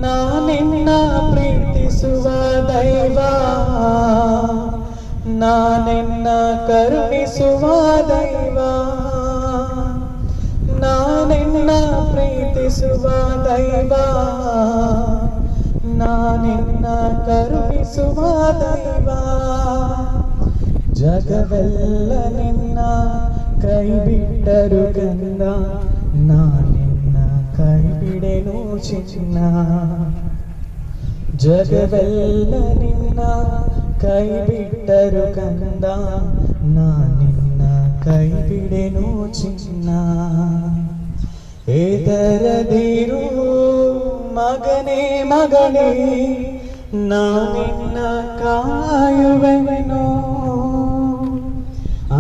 ನಾನಿನ್ನ ಪ್ರೀತಿಸುವ ದೈವ, ನಾನಿನ್ನ ಕರುಣಿಸುವ ದೈವ, ನಾನಿನ್ನ ಪ್ರೀತಿಸುವ ದೈವ, ನಾನಿನ್ನ ಕರುಣಿಸುವ ದೈವ. ಜಗವೆಲ್ಲ ನಿನ್ನ ಕೈ ಬಿಟ್ಟರು ಕಂದ, ನಾನಿನ್ನ ಕೈ ಬಿಡೆನು ಚಿನ್ನ. ಜಗವೆಲ್ಲ ನಿನ್ನ ಕೈ ಬಿಟ್ಟರು ಕಂದ, ನಾನಿನ್ನ ಕೈ ಬಿಡೆನು ಚಿನ್ನ. ಹೆದರದಿರು ಮಗನೇ ಮಗನೇ, ನಾನಿನ್ನ ಕಾಯುವೆನು.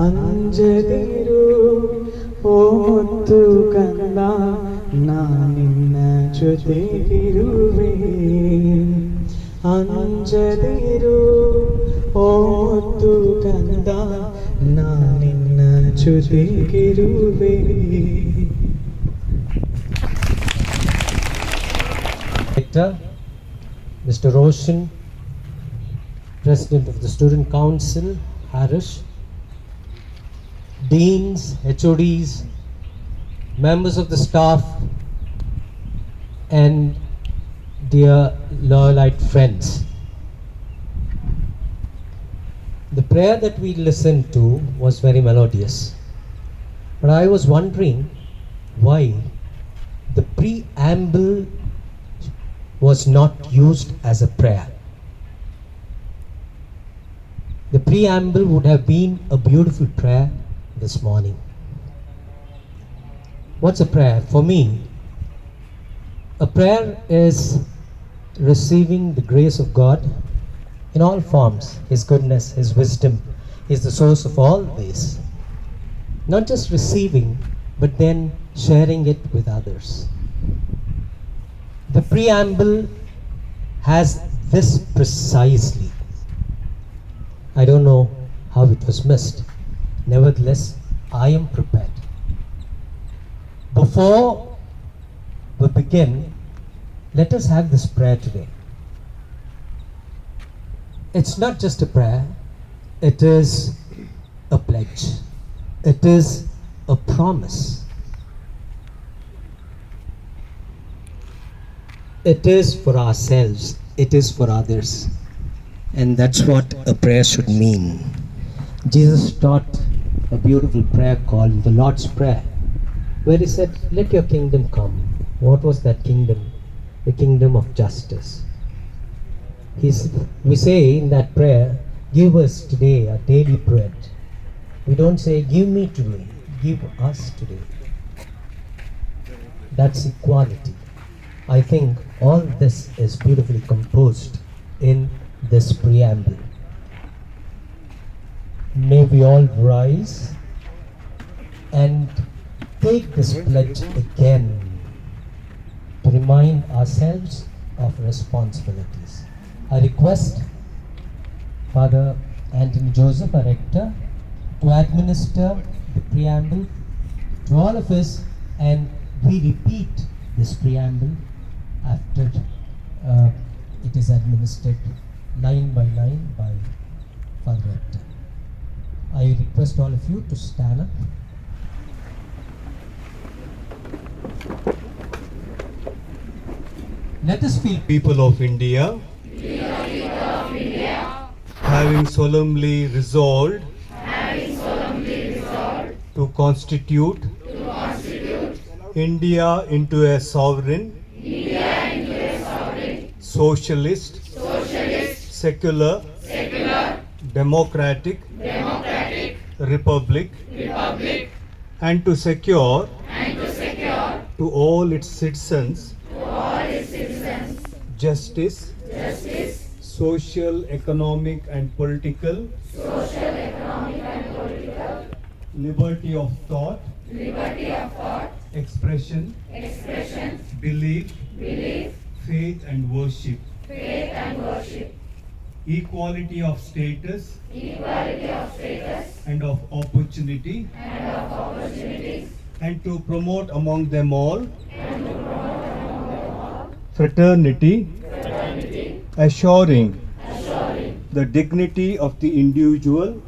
ಅಂಜದಿರು ಓ ಮುತ್ತು ಕಂದ, ನಾನಿನ್ನ ಜೊತೆಗಿರುವೆ. ಅಂಜದಿರು ಓ ಮುತ್ತು ಕಂದ, ನಾನಿನ್ನ ಜೊತೆಗಿರುವೆ. Mr. Roshan, President of the Student Council, Harish, Deans, HODs, members of the staff, and dear Loyalite friends. The prayer that we listened to was very melodious, but I was wondering why the preamble was not used as a prayer. The preamble would have been a beautiful prayer this morning. What's a prayer? For me, a prayer is receiving the grace of God in all forms. His goodness, His wisdom is the source of all this. Not just receiving, but then sharing it with others. The preamble has this precisely. I don't know how it was missed. Nevertheless, I am prepared. Before we begin, let us have this prayer today. It's not just a prayer, it is a pledge. It is a promise. It is for ourselves, it is for others. And that's what a prayer should mean. Jesus taught a beautiful prayer called the Lord's Prayer, where He said, let your kingdom come. What was that kingdom? The kingdom of justice. We say in that prayer, give us today our daily bread. We don't say, give me today, give us today. That's equality. I think all this is beautifully composed in this preamble. May we all rise and take this pledge again to remind ourselves of responsibilities. I request Father Anthony Joseph, our rector, to administer the preamble to all of us, and we repeat this preamble after it is administered line by line by Father Rector. I request all of you to stand up. Let us feel People of India, having solemnly resolved to constitute India into a sovereign, socialist, secular, democratic, republic, and to secure to all its citizens justice, social, economic, and political liberty of thought, expression, belief, faith and worship, equality of status and of opportunity, and to promote among them all fraternity, assuring the dignity of the individual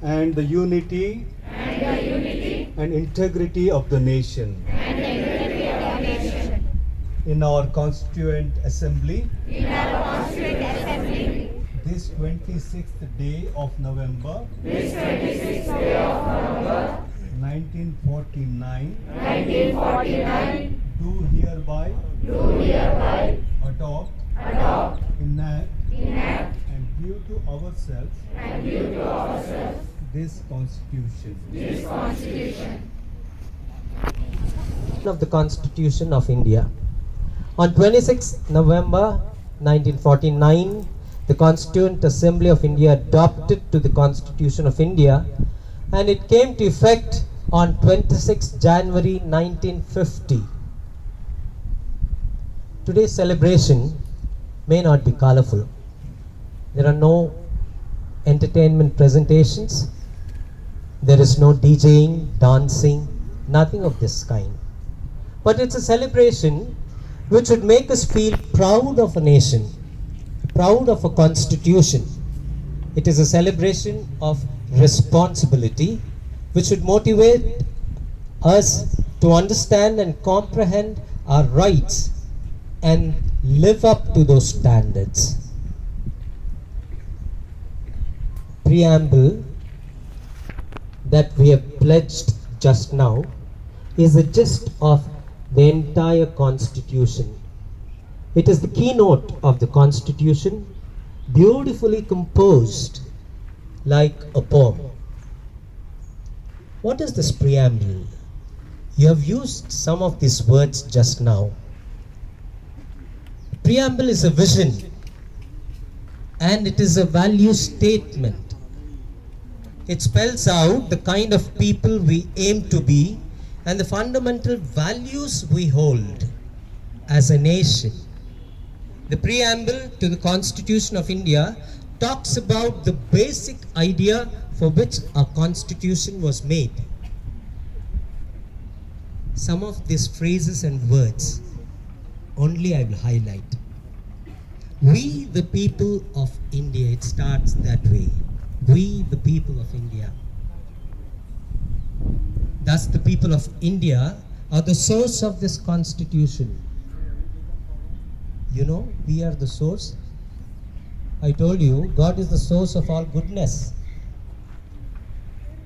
and the unity and integrity of the nation. In our Constituent Assembly, this 26th day of November, 1949, do hereby adopt, enact, and give to ourselves this Constitution. Of the Constitution of India. On 26 November 1949, the Constituent Assembly of India adopted to the Constitution of India, and it came to effect on 26 January 1950. Today's celebration may not be colorful. There are no entertainment presentations. There is no DJing, dancing, nothing of this kind. But it's a celebration which would make us feel proud of a nation, proud of a constitution. It is a celebration of responsibility which should motivate us to understand and comprehend our rights and live up to those standards. Preamble that we have pledged just now is the gist of the entire Constitution. It is the keynote of the Constitution, beautifully composed like a poem. What is this preamble? You have used some of these words just now. Preamble is a vision and it is a value statement. It spells out the kind of people we aim to be and the fundamental values we hold as a nation. The preamble to the Constitution of India talks about the basic idea for which our Constitution was made. Some of these phrases and words only I will highlight. We the people of India, it starts that way. We the people of India. Thus the people of India are the source of this Constitution. You know, we are the source. I told you, God is the source of all goodness.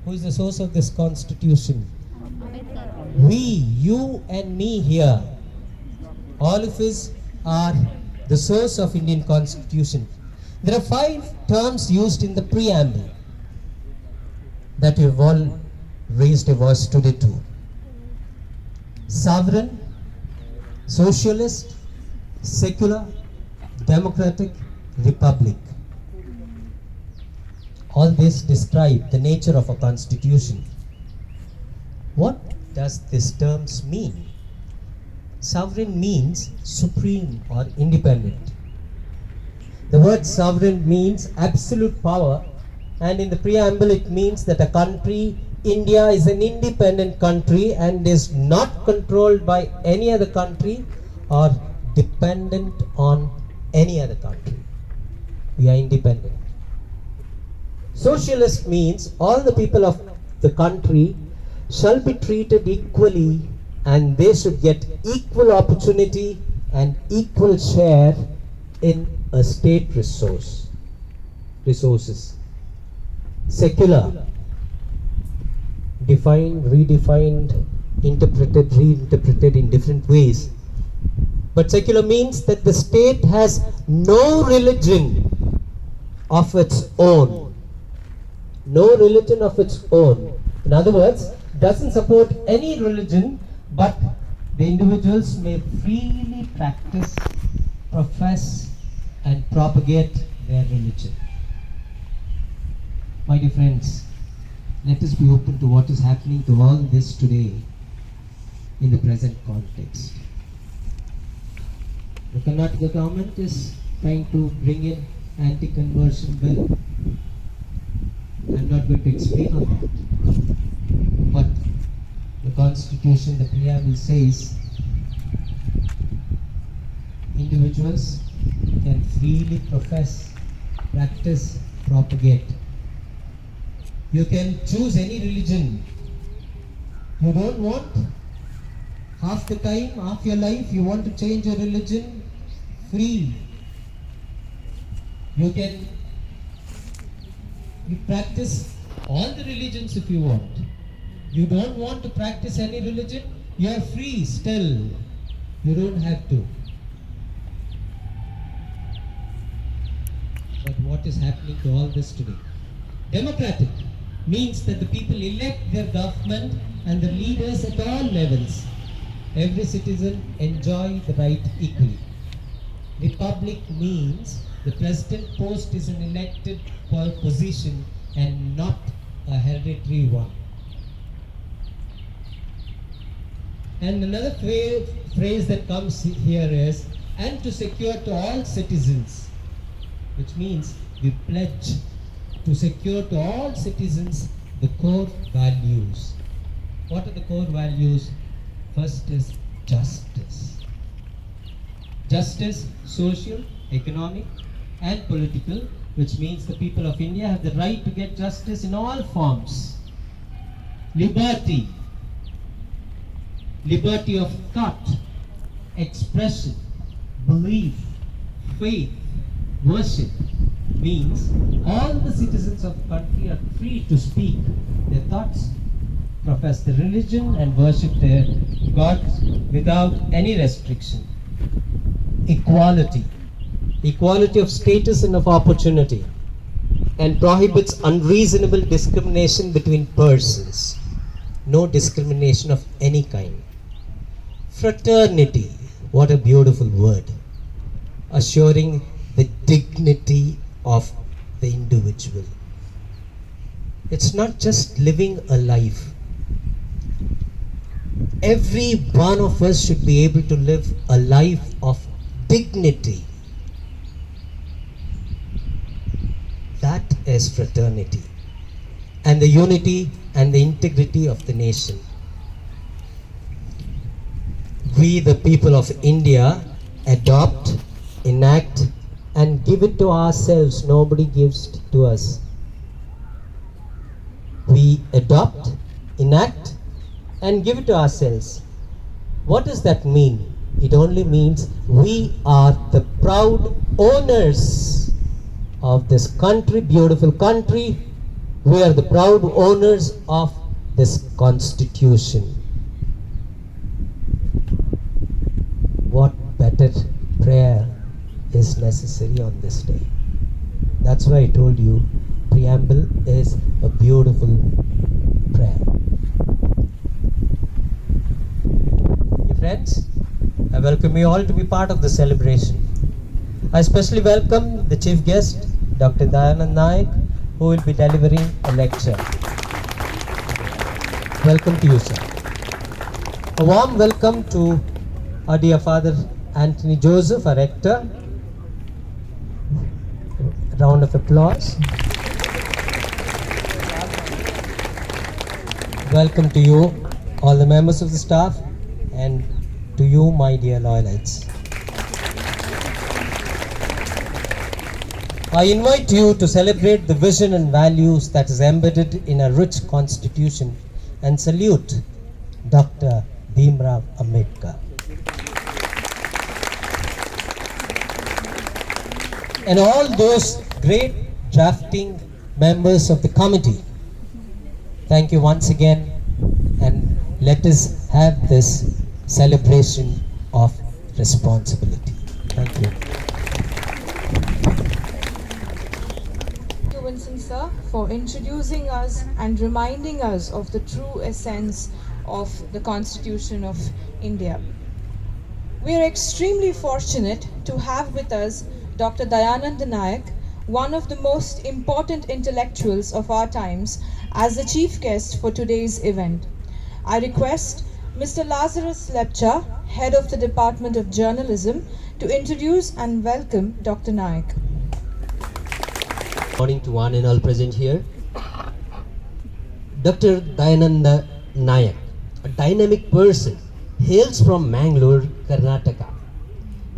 Who is the source of this Constitution? We, you and me here. All of us are the source of Indian Constitution. There are 5 terms used in the preamble that you have all raised a voice today to. Sovereign, socialist, secular, democratic, republic. All this describe the nature of a constitution. What does these terms mean? Sovereign means supreme or independent. The word sovereign means absolute power, and in the preamble it means that a country, India, is an independent country and is not controlled by any other country or dependent on any other country. We are independent. Socialist means all the people of the country shall be treated equally and they should get equal opportunity and equal share in a state resources. Secular, defined, redefined, interpreted, reinterpreted in different ways. But secular means that the state has no religion of its own. No religion of its own. In other words, doesn't support any religion, but the individuals may freely practice, profess, and propagate their religion. My dear friends, let us be open to what is happening to all this today in the present context. The Karnataka government is trying to bring in anti-conversion bill. I'm not going to explain on that. But the Constitution, the preamble says individuals can freely profess, practice, propagate. You can choose any religion. You don't want half the time, half your life, you want to change your religion, free. You can practice all the religions if you want. You don't want to practice any religion, you are free still. You don't have to. But what is happening to all this today? Democratic means that the people elect their government and the leaders at all levels. Every citizen enjoy the right equally. Republic means the president post is an elected position and not a hereditary one. And another phrase that comes here is, and to secure to all citizens, which means we pledge to secure to all citizens the core values. What are the core values? First is justice. Justice, social, economic, and political, which means the people of India have the right to get justice in all forms. Liberty. Liberty of thought, expression, belief, faith, worship means all the citizens of the country are free to speak their thoughts, profess their religion, and worship their gods without any restriction. Equality. Equality of status and of opportunity, and prohibits unreasonable discrimination between persons. No discrimination of any kind. Fraternity, what a beautiful word, assuring the dignity of the individual. It's not just living a life. Every one of us should be able to live a life of dignity. That is fraternity, and the unity and the integrity of the nation. We, the people of India, adopt, enact, and give it to ourselves. Nobody gives it to us. We adopt, enact, and give it to ourselves. What does that mean? It only means we are the proud owners of this country, beautiful country. We are the proud owners of this constitution. What better prayer is necessary on this day? That's why I told you, preamble is a beautiful prayer. Dear friends, I welcome you all to be part of the celebration. I especially welcome the chief guest, Dr. Dayanand Naik, who will be delivering a lecture. Welcome to you, sir. A warm welcome to our dear Father Anthony Joseph, our rector. A round of applause. Welcome to you, all the members of the staff, and to you, my dear loyalites. I invite you to celebrate the vision and values that is embedded in a rich constitution and salute Dr. Bhimrao Ambedkar. And all those great drafting members of the committee. Thank you once again, and let us have this celebration of responsibility. Thank you. Thank you, Vincent sir, for introducing us and reminding us of the true essence of the Constitution of India. We are extremely fortunate to have with us Dr. Dayanand Naik, one of the most important intellectuals of our times, as the chief guest for today's event. I request Mr. Lazarus Lepcha, Head of the Department of Journalism, to introduce and welcome Dr. Naik. Good morning to one and all present here. Dr. Dayanand Naik, a dynamic person, hails from Mangalore, Karnataka.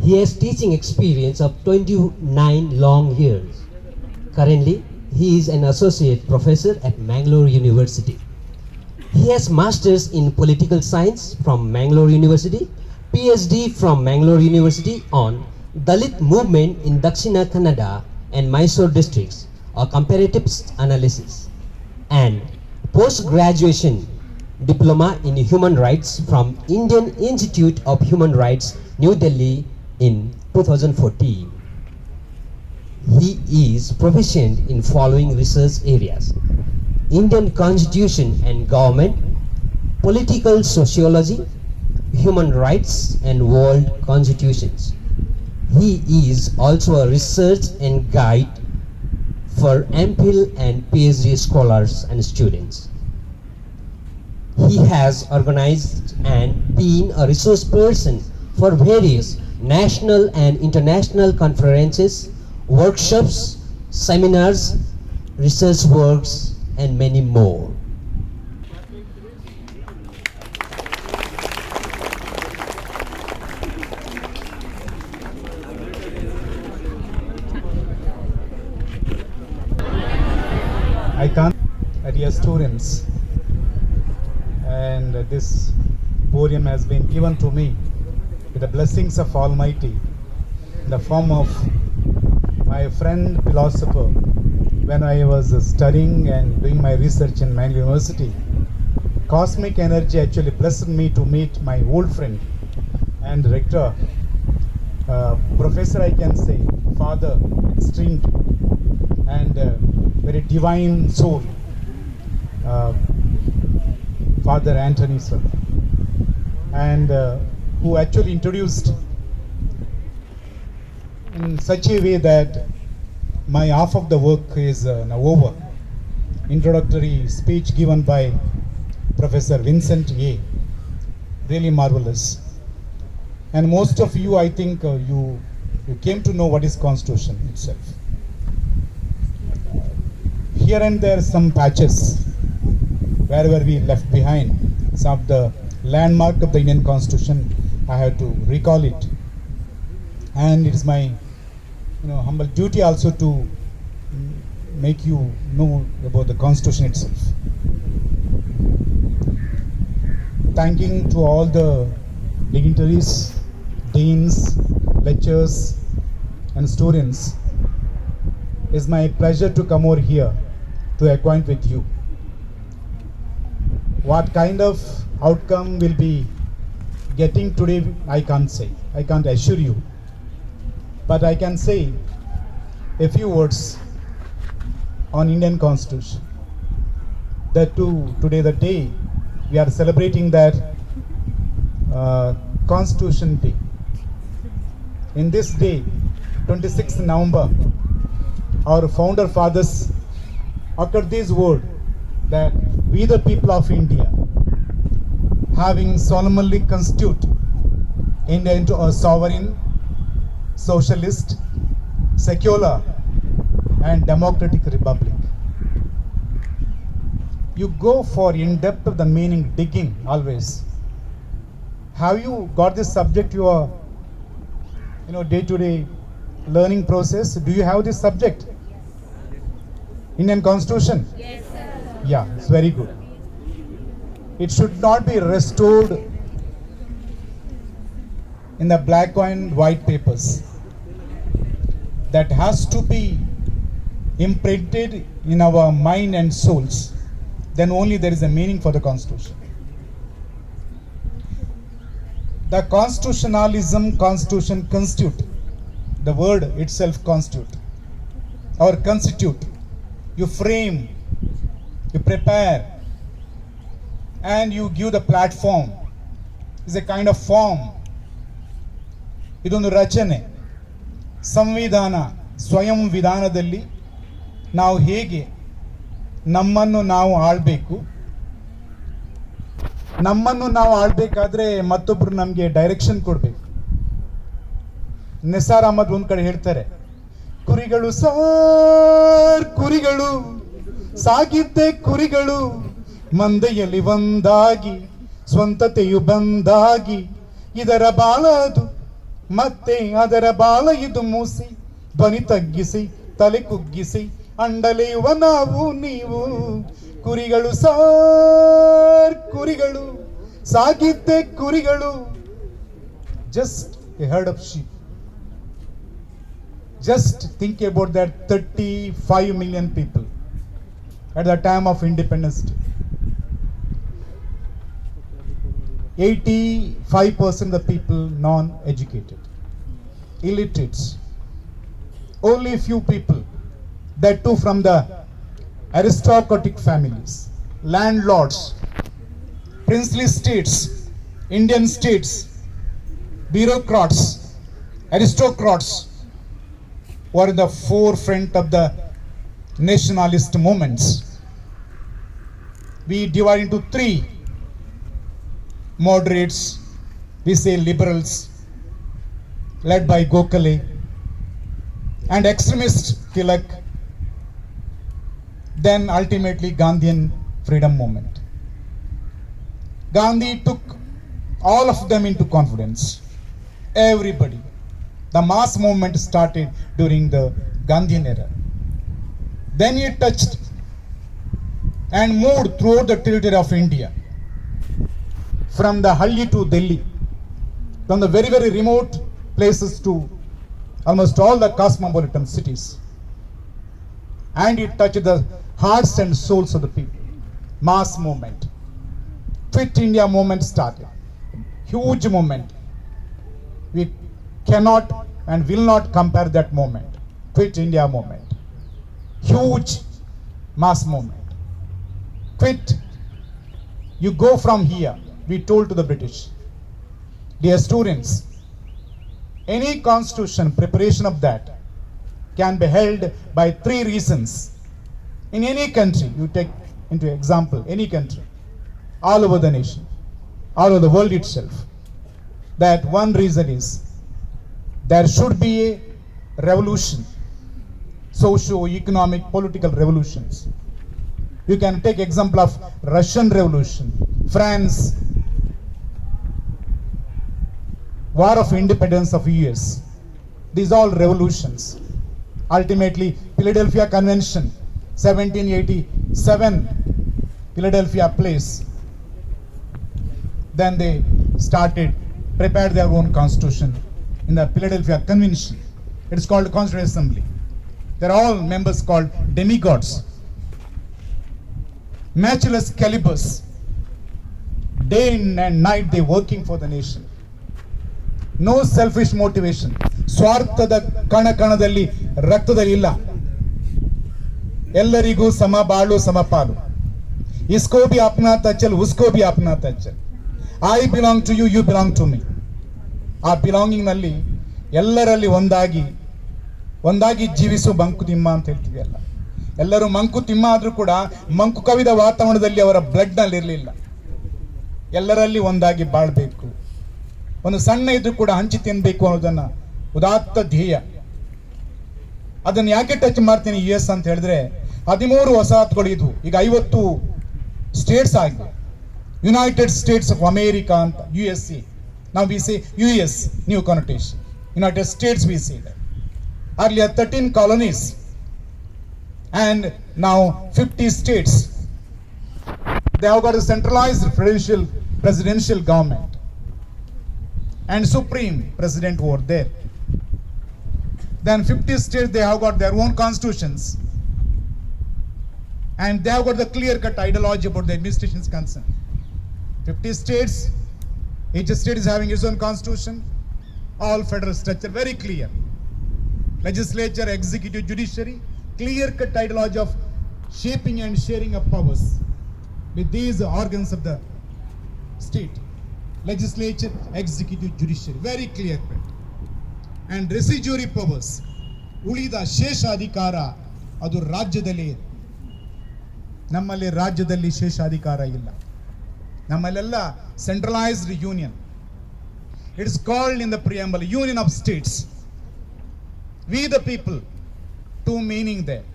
He has teaching experience of 29 long years. Currently, he is an associate professor at Mangalore University. He has masters in political science from Mangalore University, PhD from Mangalore University on Dalit movement in Dakshina Kannada and Mysore districts, a comparative analysis, and post-graduation diploma in human rights from Indian Institute of Human Rights, New Delhi in 2014. He is proficient in following research areas: Indian Constitution and Government, Political Sociology, Human Rights and World Constitutions. He is also a research and guide for MPhil and PhD scholars and students. He has organized and been a resource person for various national and international conferences, workshops, seminars, research works, and many more. I can't, dear students, and this podium has been given to me with the blessings of Almighty in the form of my friend philosopher when I was studying and doing my research in Mangalore University. Cosmic energy actually blessed me to meet my old friend and rector, professor, I can say, father, extreme and very divine soul, Father Anthony sir, and who actually introduced in such a way that my half of the work is now over. Introductory speech given by Professor Vincent A. Really marvelous. And most of you, I think, you came to know what is Constitution itself. Here and there some patches wherever we left behind some of the landmark of the Indian Constitution. I have to recall it, and it is my humble duty also to make you know about the Constitution itself. Thanking to all the dignitaries, deans, lecturers and students. It's my pleasure to come over here to acquaint with you. What kind of outcome will be getting today, I can't say. I can't assure you. But I can say a few words on Indian Constitution. That too, today the day we are celebrating that Constitution Day. In this day, 26th November, our founder fathers uttered this word that we the people of India, having solemnly constitute India into a sovereign, socialist, secular and democratic republic. You go for in-depth of the meaning digging always. Have you got this subject your day-to-day learning process? Do you have this subject? Indian Constitution? Yes, sir. Yeah, it's very good. It should not be restored in the black and white papers. That has to be imprinted in our mind and souls. Then only there is a meaning for the Constitution. The constitutionalism, Constitution, constitute. The word itself constitute. Or constitute. You frame, you prepare, and you give the platform. It's a kind of form. ಇದೊಂದು ರಚನೆ. ಸಂವಿಧಾನ ಸ್ವಯಂ ವಿಧಾನದಲ್ಲಿ ನಾವು ಹೇಗೆ ನಮ್ಮನ್ನು ನಾವು ಆಳ್ಬೇಕು, ನಮ್ಮನ್ನು ನಾವು ಆಳ್ಬೇಕಾದ್ರೆ ಮತ್ತೊಬ್ರು ನಮಗೆ ಡೈರೆಕ್ಷನ್ ಕೊಡಬೇಕು. ನಿಸಾರ್ ಅಹಮದ್ ಒಂದ್ ಕಡೆ ಹೇಳ್ತಾರೆ, ಕುರಿಗಳು ಸಾರ್ ಕುರಿಗಳು ಸಾಗಿದ್ದೆ ಕುರಿಗಳು ಮಂದೆಯಲ್ಲಿ ಒಂದಾಗಿ ಸ್ವಂತತೆಯು ಬಂದಾಗಿ ಇದರ ಬಾಳದು ಮತ್ತೆ ಅದರ ಬಾಲ ಇದು ಮೂಸಿ ಧ್ವನಿ ತಗ್ಗಿಸಿ ತಲೆ ಕುಗ್ಗಿಸಿ ಅಂಡಲೆಯುವ ನಾವು ನೀವು ಕುರಿಗಳು ಸಾರ್ ಕುರಿಗಳು ಸಾಗಿದ್ದೆ ಕುರಿಗಳು. Just a herd of sheep. Just think about that 35 million people at the time of independence. 85% of the people non-educated, illiterates. Only few people, that too from the aristocratic families, landlords, princely states, Indian states, bureaucrats, aristocrats were in the forefront of the nationalist movements. We divide into three: moderates, we say liberals, led by Gokhale, and extremist Tilak, then ultimately Gandhian freedom movement. Gandhi took all of them into confidence. Everybody. The mass movement started during the Gandhian era. Then he touched and moved throughout the territory of India, from the Halli to Delhi, from the very, very remote places to almost all the cosmopolitan cities. And it touched the hearts and souls of the people. Mass movement. Quit India movement started. Huge movement. We cannot and will not compare that movement. Quit India movement. Huge mass movement. Quit. You go from here, we told to the British. Dear students, any constitution, preparation of that can be held by three reasons. In any country, you take into example, any country, all over the nation, all over the world itself, that one reason is there should be a revolution, socio-economic, political revolutions. You can take example of Russian Revolution, France, War of Independence of US. These all revolutions. Ultimately, Philadelphia Convention, 1787, Philadelphia Place. Then they prepared their own constitution in the Philadelphia Convention. It is called Constituent Assembly. They are all members called demigods. Matchless calibers. Day in and night they working for the nation. No selfish motivation. ಸ್ವಾರ್ಥದ ಕಣದಲ್ಲಿ ರಕ್ತದಲ್ಲಿ ಇಲ್ಲ. ಎಲ್ಲರಿಗೂ ಸಮ ಬಾಳು ಸಮಪಾಲು. इसको भी अपनाता चल, उसको भी अपनाता चल. I belong to you, you belong to me. ಆ ಬಿಲಾಂಗಿಂಗ್ ನಲ್ಲಿ ಎಲ್ಲರಲ್ಲಿ ಒಂದಾಗಿ ಜೀವಿಸು ಮಂಕುತಿಮ್ಮ ಅಂತ ಹೇಳ್ತೀವಿ. ಎಲ್ಲರೂ ಮಂಕುತಿಮ್ಮ ಆದ್ರೂ ಕೂಡ ಮಂಕು ಕವಿದ ವಾತಾವರಣದಲ್ಲಿ ಅವರ ಬ್ಲಡ್ ನಲ್ಲಿ ಇರಲಿಲ್ಲ. ಎಲ್ಲರಲ್ಲಿ ಒಂದಾಗಿ ಬಾಳ್ಬೇಕು, ಒಂದು ಸಣ್ಣ ಇದ್ರೂ ಕೂಡ ಹಂಚಿ ತಿನ್ಬೇಕು ಅನ್ನೋದನ್ನ ಉದಾತ್ತ ಧ್ಯೇಯ. ಅದನ್ನ ಯಾಕೆ ಟಚ್ ಮಾಡ್ತೀನಿ US ಅಂತ ಹೇಳಿದ್ರೆ 13 ವಸಾಹತುಗಳು ಇದ್ವು, ಈಗ 50 ಸ್ಟೇಟ್ಸ್ ಆಗಿದೆ. ಯುನೈಟೆಡ್ ಸ್ಟೇಟ್ಸ್ ಆಫ್ ಅಮೇರಿಕಾ ಅಂತ USA. Now we say US, new connotation. United States we say that. Earlier 13 colonies and now 50 states. They have got a centralized presidential government and supreme president over there. Then 50 states, they have got their own constitutions and they have got the clear-cut ideology about the administration is concerned. 50 states, each state is having its own constitution, all federal structure, very clear. Legislature, executive, judiciary, clear-cut ideology of shaping and sharing of powers with these organs of the state. Legislature, executive, judiciary, very clear-cut. And residuary powers, ಉಳಿದ ಶೇಷಾಧಿಕಾರ ಅದು ರಾಜ್ಯದಲ್ಲಿ. ನಮ್ಮಲ್ಲಿ ರಾಜ್ಯದಲ್ಲಿ ಶೇಷಾಧಿಕಾರ ಇಲ್ಲ. ನಮ್ಮಲ್ಲೆಲ್ಲ centralized union. It is called in the preamble Union of States. We the people, two meaning there.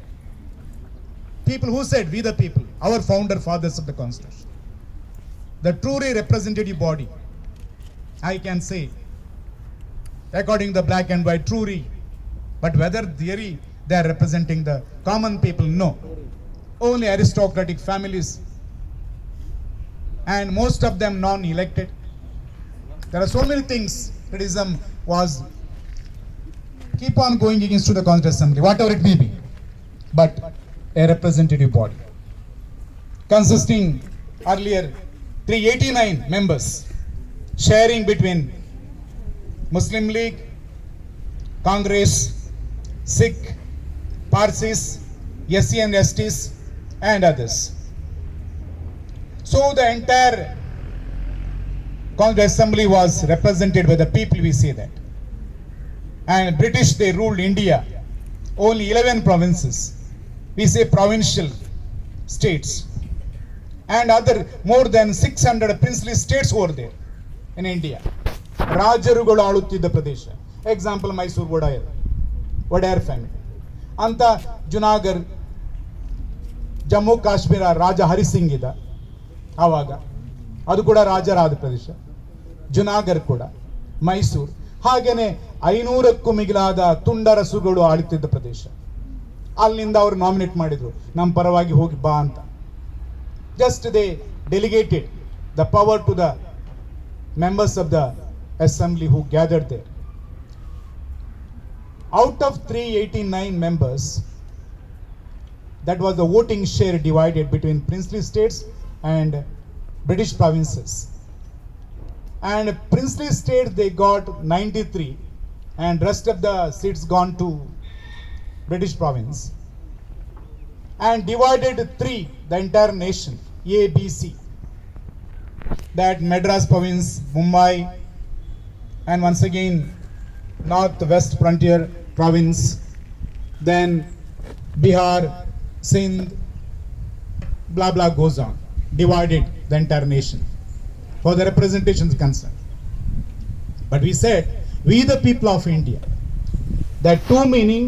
People who said we the people, our founder fathers of the Constitution, the truly representative body. I can say according to the black and white truly. But whether theory they are representing the common people, no. Only aristocratic families, and most of them non-elected. There are so many things. Criticism was keep on going against to the Constituent Assembly, whatever it may be, but a representative body consisting earlier 389 members, sharing between Muslim League, Congress, Sikh, Parsis, SC and STs, and others. So the entire Constituent Assembly was represented by the people, we say that. And British, they ruled India, only 11 provinces. We say provincial states. And other more than 600 princely states over there in India. ರಾಜರುಗಳು ಆಳುತ್ತಿದ್ದ ಪ್ರದೇಶ. Example Mysuru Wadiyar family ಅಂತ. ಜುನಾಗರ್, ಜಮ್ಮು ಕಾಶ್ಮೀರ ರಾಜ ಹರಿಸಿಂಗ್ ಇದ್ದ ಆವಾಗ, ಅದು ಕೂಡ ರಾಜರಾದ ಪ್ರದೇಶ. ಜುನಾಗರ್ ಕೂಡ, ಮೈಸೂರು, ಹಾಗೇನೆ 500ಕ್ಕೂ ಮಿಗಿಲಾದ ತುಂಡರಸುಗಳು ಆಳುತ್ತಿದ್ದ ಪ್ರದೇಶ. ಅಲ್ಲಿಂದ ಅವರು ನಾಮಿನೇಟ್ ಮಾಡಿದ್ರು, ನಮ್ಮ ಪರವಾಗಿ ಹೋಗಿ ಬಾ ಅಂತ. Just they delegated the power to the members of the assembly who gathered there. Out of 389 members, that was the voting share divided between princely states and British provinces. And princely states they got 93 and rest of the seats gone to British province. And divided 3, the entire nation, A, B, C. That Madras province, Mumbai, and once again north-west frontier province, then Bihar, Sindh, blah blah goes on. Divided the entire nation for the representations concerned. But we said, we the people of India, that two meaning,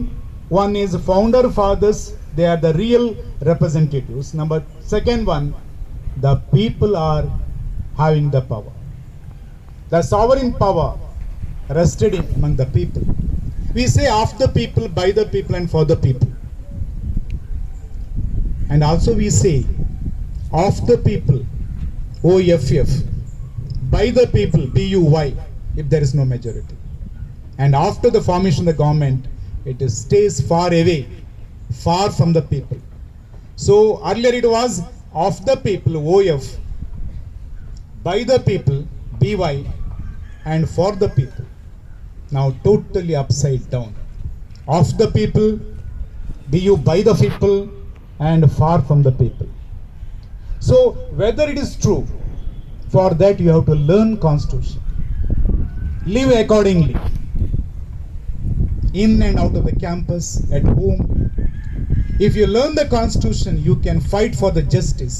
one is founder fathers, they are the real representatives. Second one, the people are having the power. The sovereign power rested among the people. We say of the people, by the people, and for the people. And also we say of the people, OFF, by the people, PUY, if there is no majority. And after the formation of the government, it stays far away, far from the people. So earlier it was of the people, OF, by the people, BY, and for the people. Now totally upside down. Of the people, BU, by the people, and far from the people. So whether it is true, for that you have to learn Constitution, live accordingly, in and out of the campus, at home. If you learn the Constitution, you can fight for the justice.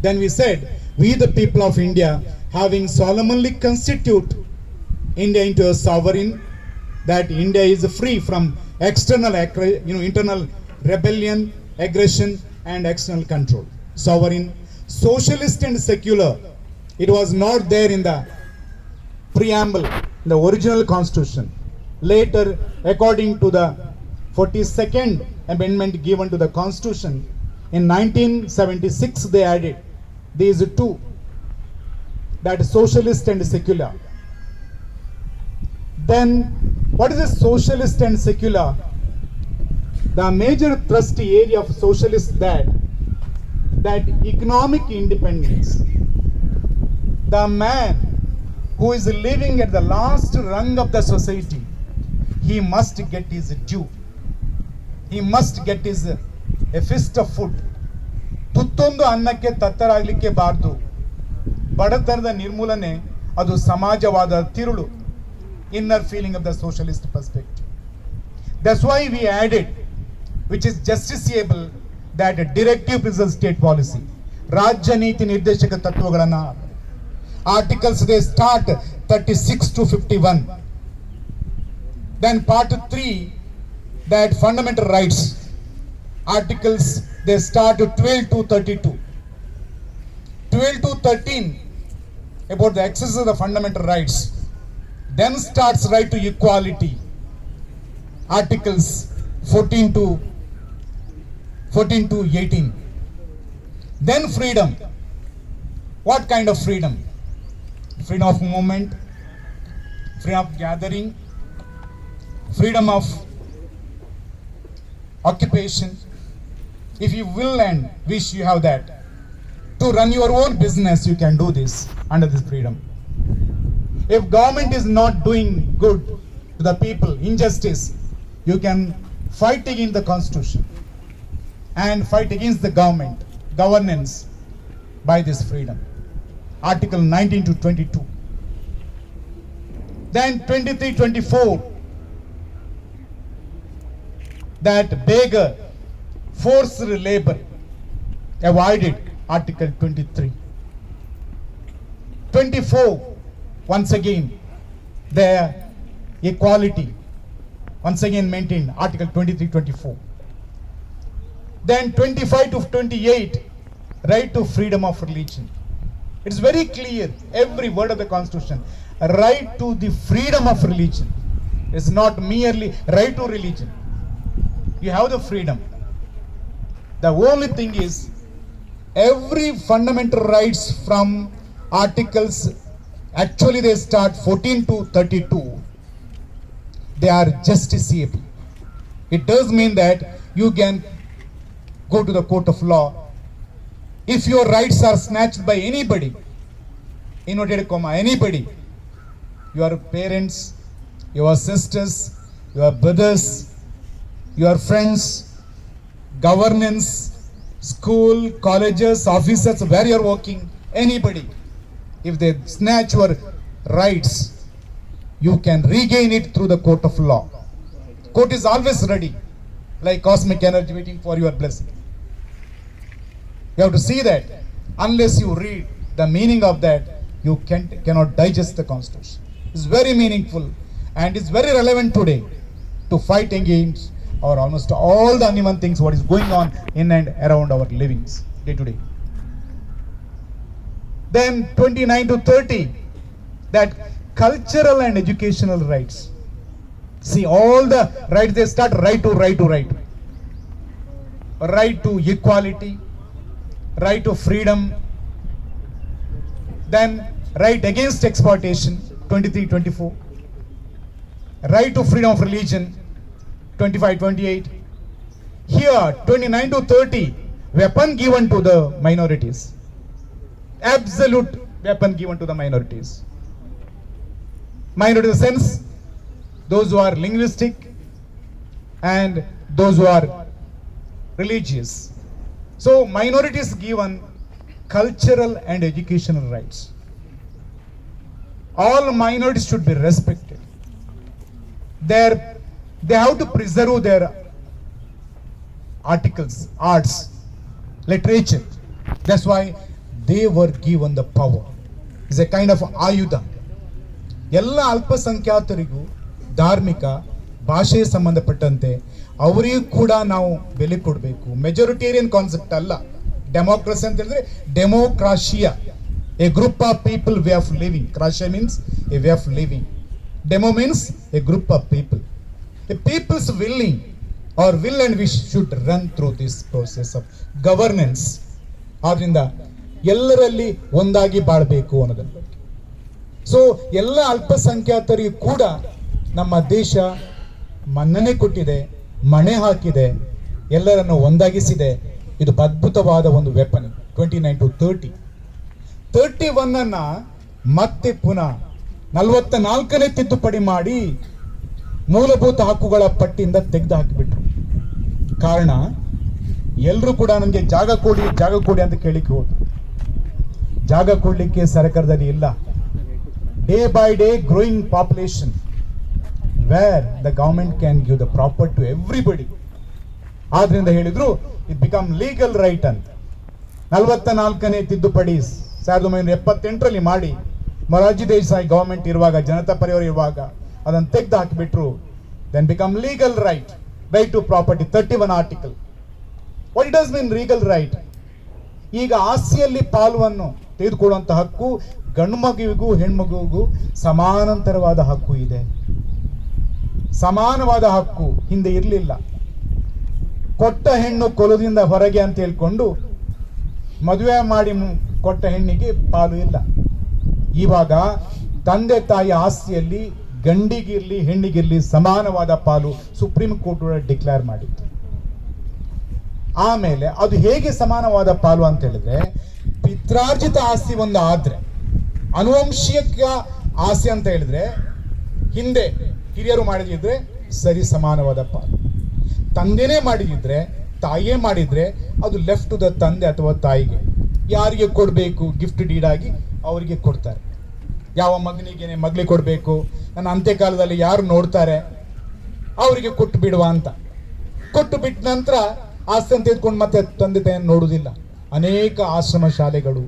Then we said, we the people of India, having solemnly constitute India into a sovereign, that India is free from external, internal rebellion, aggression, and external control. Sovereign, socialist and secular. It was not there in the preamble, in the original Constitution. Later, according to the 42nd amendment given to the Constitution, in 1976 they added these two, that socialist and secular. Then, what is a socialist and secular? The major thrust area of socialist that economic independence. The man who is living at the last rung of the society, he must get his due. He must get his a fist of food. ತುತ್ತೊಂದು ಅನ್ನಕ್ಕೆ ತತ್ತರಾಗಲಿಕ್ಕೆ ಬಾರದು. ಬಡತನದ ನಿರ್ಮೂಲನೆ ಅದು ಸಮಾಜವಾದ ತಿರುಳು. Inner feeling of the socialist perspective. That's why we added, which is justiciable, that directive principles state policy. ರಾಜ್ಯ ನೀತಿ ನಿರ್ದೇಶಕ ತತ್ವಗಳನ್ನ articles they start 36 to 51. Then part 3, that fundamental rights articles they start 12 to 32. 12 to 13 about the access of the fundamental rights. Then starts right to equality. Articles 14 to 18. Then freedom. What kind of freedom? Freedom of movement, freedom of gathering, freedom of occupation. If you will and wish, you have that. To run your own business, you can do this under this freedom. If government is not doing good to the people, injustice, you can fight against the constitution and fight against the governance by this freedom. Article 19 to 22. Then 23-24, that beggar, forced labor, avoided. Article 23. 24, once again, the equality, once again maintained. Article 23-24. Then 25 to 28, right to freedom of religion. It's very clear, every word of the Constitution. Right to the freedom of religion. It's not merely right to religion. You have the freedom. The only thing is, every fundamental rights from articles, actually they start 14 to 32, they are justiciable. It does mean that you can go to the court of law if your rights are snatched by anybody, inverted comma, anybody, your parents, your sisters, your brothers, your friends, governance, school, colleges, offices, where you are working, anybody, if they snatch your rights, you can regain it through the court of law. Court is always ready, like cosmic energy waiting for your blessing. You have to see that. Unless you read the meaning of that, you cannot digest the Constitution. It's very meaningful and it's very relevant today to fight against or almost all the uneven things what is going on in and around our livings day to day. Then 29 to 30, that cultural and educational rights. See, all the rights, they start right to right. Right to equality, right to freedom, then right against exploitation, 23-24, right to freedom of religion, 25-28. Here, 29 to 30, weapon given to the minorities. Absolute weapon given to the minorities. Minority in the sense, those who are linguistic and those who are religious. So minorities given cultural and educational rights. All minorities should be respected. They have to preserve their articles, arts, literature. That's why they were given the power. It's a kind of ಆಯುಧ. ಎಲ್ಲ ಅಲ್ಪಸಂಖ್ಯಾತರಿಗೂ ಧಾರ್ಮಿಕ ಭಾಷೆ ಸಂಬಂಧಪಟ್ಟಂತೆ ಅವರಿಗೂ ಕೂಡ ನಾವು ಬೆಲೆ ಕೊಡಬೇಕು. Majoritarian concept ಅಲ್ಲ. ಡೆಮೋಕ್ರಸಿ ಅಂತ ಹೇಳಿದ್ರೆ demokratia, a group of people way of living. Kratia means a way of living. Demo means a group of people. A people's willing or will and wish should run through this process of governance. ಆದ್ರಿಂದ ಎಲ್ಲರಲ್ಲಿ ಒಂದಾಗಿ ಬಾಳಬೇಕು ಅನ್ನೋದನ್ನ ಬಗ್ಗೆ. So ಎಲ್ಲ ಅಲ್ಪಸಂಖ್ಯಾತರಿಗೂ ಕೂಡ ನಮ್ಮ ದೇಶ ಮನ್ನಣೆ ಕೊಟ್ಟಿದೆ, ಮಣೆ ಹಾಕಿದೆ, ಎಲ್ಲರನ್ನು ಒಂದಾಗಿಸಿದೆ. ಇದು ಅದ್ಭುತವಾದ ಒಂದು ವೆಪನ್. 29 to 30. 31 ಅನ್ನ ಮತ್ತೆ ಪುನಃ 44ನೇ ತಿದ್ದುಪಡಿ ಮಾಡಿ ಮೂಲಭೂತ ಹಕ್ಕುಗಳ ಪಟ್ಟಿಯಿಂದ ತೆಗೆದು ಹಾಕಿಬಿಟ್ರು. ಕಾರಣ, ಎಲ್ಲರೂ ಕೂಡ ನನಗೆ ಜಾಗ ಕೊಡಿ ಅಂತ ಕೇಳಿಕ್ಕೆ ಹೋದ್ರು. ಜಾಗ ಕೊಡ್ಲಿಕ್ಕೆ ಸರ್ಕಾರದಲ್ಲಿ ಇಲ್ಲ. Day by day growing population, where the government can give the property to everybody. ಆದ್ರಿಂದ ಹೇಳಿದ್ರು it become legal right ಅಂತ. 44ನೇ ತಿದ್ದುಪಡಿ 1978ರಲ್ಲಿ ಮಾಡಿ ಮೊರಾರ್ಜಿ ದೇಸಾಯಿ ಗವರ್ಮೆಂಟ್ ಇರುವಾಗ, ಜನತಾ ಪರಿವಾರ ಇರುವಾಗ ಅದನ್ನು ತೆಗೆದು ಹಾಕಿಬಿಟ್ರು. then become legal right to property, 31 article. what does mean legal right? ಈಗ ಆಸ್ತಿಯಲ್ಲಿ ಪಾಲುವನ್ನು ತೆಗೆದುಕೊಳ್ಳುವಂತ ಹಕ್ಕು ಗಂಡು ಮಗುವಿಗೂ ಹೆಣ್ಮಗುವಿಗೂ ಸಮಾನಾಂತರವಾದ ಹಕ್ಕು ಇದೆ. ಸಮಾನವಾದ ಹಕ್ಕು ಹಿಂದೆ ಇರಲಿಲ್ಲ. ಕೊಟ್ಟ ಹೆಣ್ಣು ಕೊಲದಿಂದ ಹೊರಗೆ ಅಂತ ಹೇಳ್ಕೊಂಡು ಮದುವೆ ಮಾಡಿ ಕೊಟ್ಟ ಹೆಣ್ಣಿಗೆ ಪಾಲು ಇಲ್ಲ. ಇವಾಗ ತಂದೆ ತಾಯಿ ಆಸ್ತಿಯಲ್ಲಿ ಗಂಡಿಗಿರ್ಲಿ ಹೆಣ್ಣಿಗಿರ್ಲಿ ಸಮಾನವಾದ ಪಾಲು ಸುಪ್ರೀಂ ಕೋರ್ಟ್ ಡಿಕ್ಲೇರ್ ಮಾಡಿತ್ತು. ಆಮೇಲೆ ಅದು ಹೇಗೆ ಸಮಾನವಾದ ಪಾಲು ಅಂತ ಹೇಳಿದ್ರೆ, ಪಿತ್ರಾರ್ಜಿತ ಆಸ್ತಿ ಒಂದು ಆದ್ರೆ, ಅನುವಂಶಿಕ ಆಸ್ತಿ ಅಂತ ಹೇಳಿದ್ರೆ ಹಿಂದೆ ಹಿರಿಯರು ಮಾಡಿದ್ರೆ ಸರಿ ಸಮಾನವಾದ ಪಾಲು. ತಂದೆನೇ ಮಾಡಿದ್ರೆ, ತಾಯಿಯೇ ಮಾಡಿದ್ರೆ ಅದು ಲೆಫ್ಟ್ ಟು ದ ತಂದೆ ಅಥವಾ ತಾಯಿಗೆ. ಯಾರಿಗೆ ಕೊಡಬೇಕು ಗಿಫ್ಟ್ ಡೀಡ್ ಆಗಿ ಅವರಿಗೆ ಕೊಡ್ತಾರೆ. ಯಾವ ಮಗನಿಗೆ ಮಗಳಿಗೆ ಕೊಡಬೇಕು, ನನ್ನ ಅಂತ್ಯಕಾಲದಲ್ಲಿ ಯಾರು ನೋಡ್ತಾರೆ ಅವರಿಗೆ ಕೊಟ್ಟು ಬಿಡುವ ಅಂತ. ಕೊಟ್ಟು ಬಿಟ್ಟ ನಂತರ ಆಸ್ತಿ ತೆಗೆದುಕೊಂಡು ಮತ್ತೆ ತಂದೆ ತಾಯಿಯನ್ನು ನೋಡುವುದಿಲ್ಲ. ಅನೇಕ ಆಶ್ರಮ ಶಾಲೆಗಳು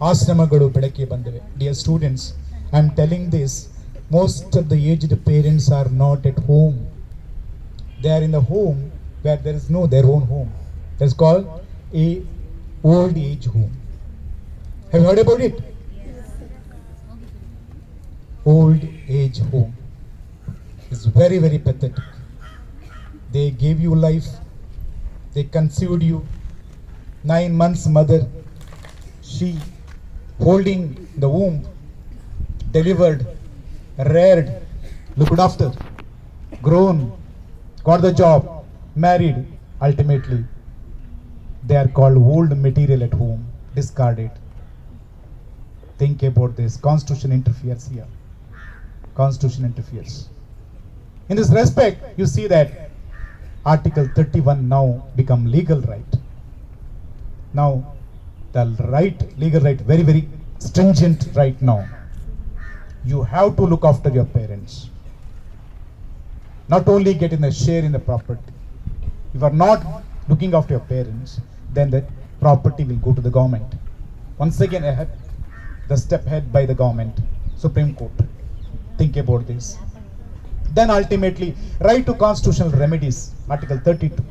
ಆಶ್ರಮಗಳು ಬೆಳಕಿಗೆ ಬಂದಿವೆ. Dear students, I am telling this, most of the aged parents are not at home. They are in the home where there is no their own home. That's called a old age home. Have you heard about it? Old age home is very, very pathetic. They gave you life, they conceived you, 9 months mother, she holding the womb, delivered, reared, looked after, grown, got the job, married. Ultimately they are called old material at home, discarded. Think about this. Constitution interferes here. Constitution interferes. In this respect, you see that Article 31 now become legal right. Now the right, legal right, very, very stringent right now. You have to look after your parents. Not only getting a share in the property. If you are not looking after your parents, then the property will go to the government. Once again, ahead, the step ahead by the government, Supreme Court. Think about this. Then ultimately, right to constitutional remedies, Article 32.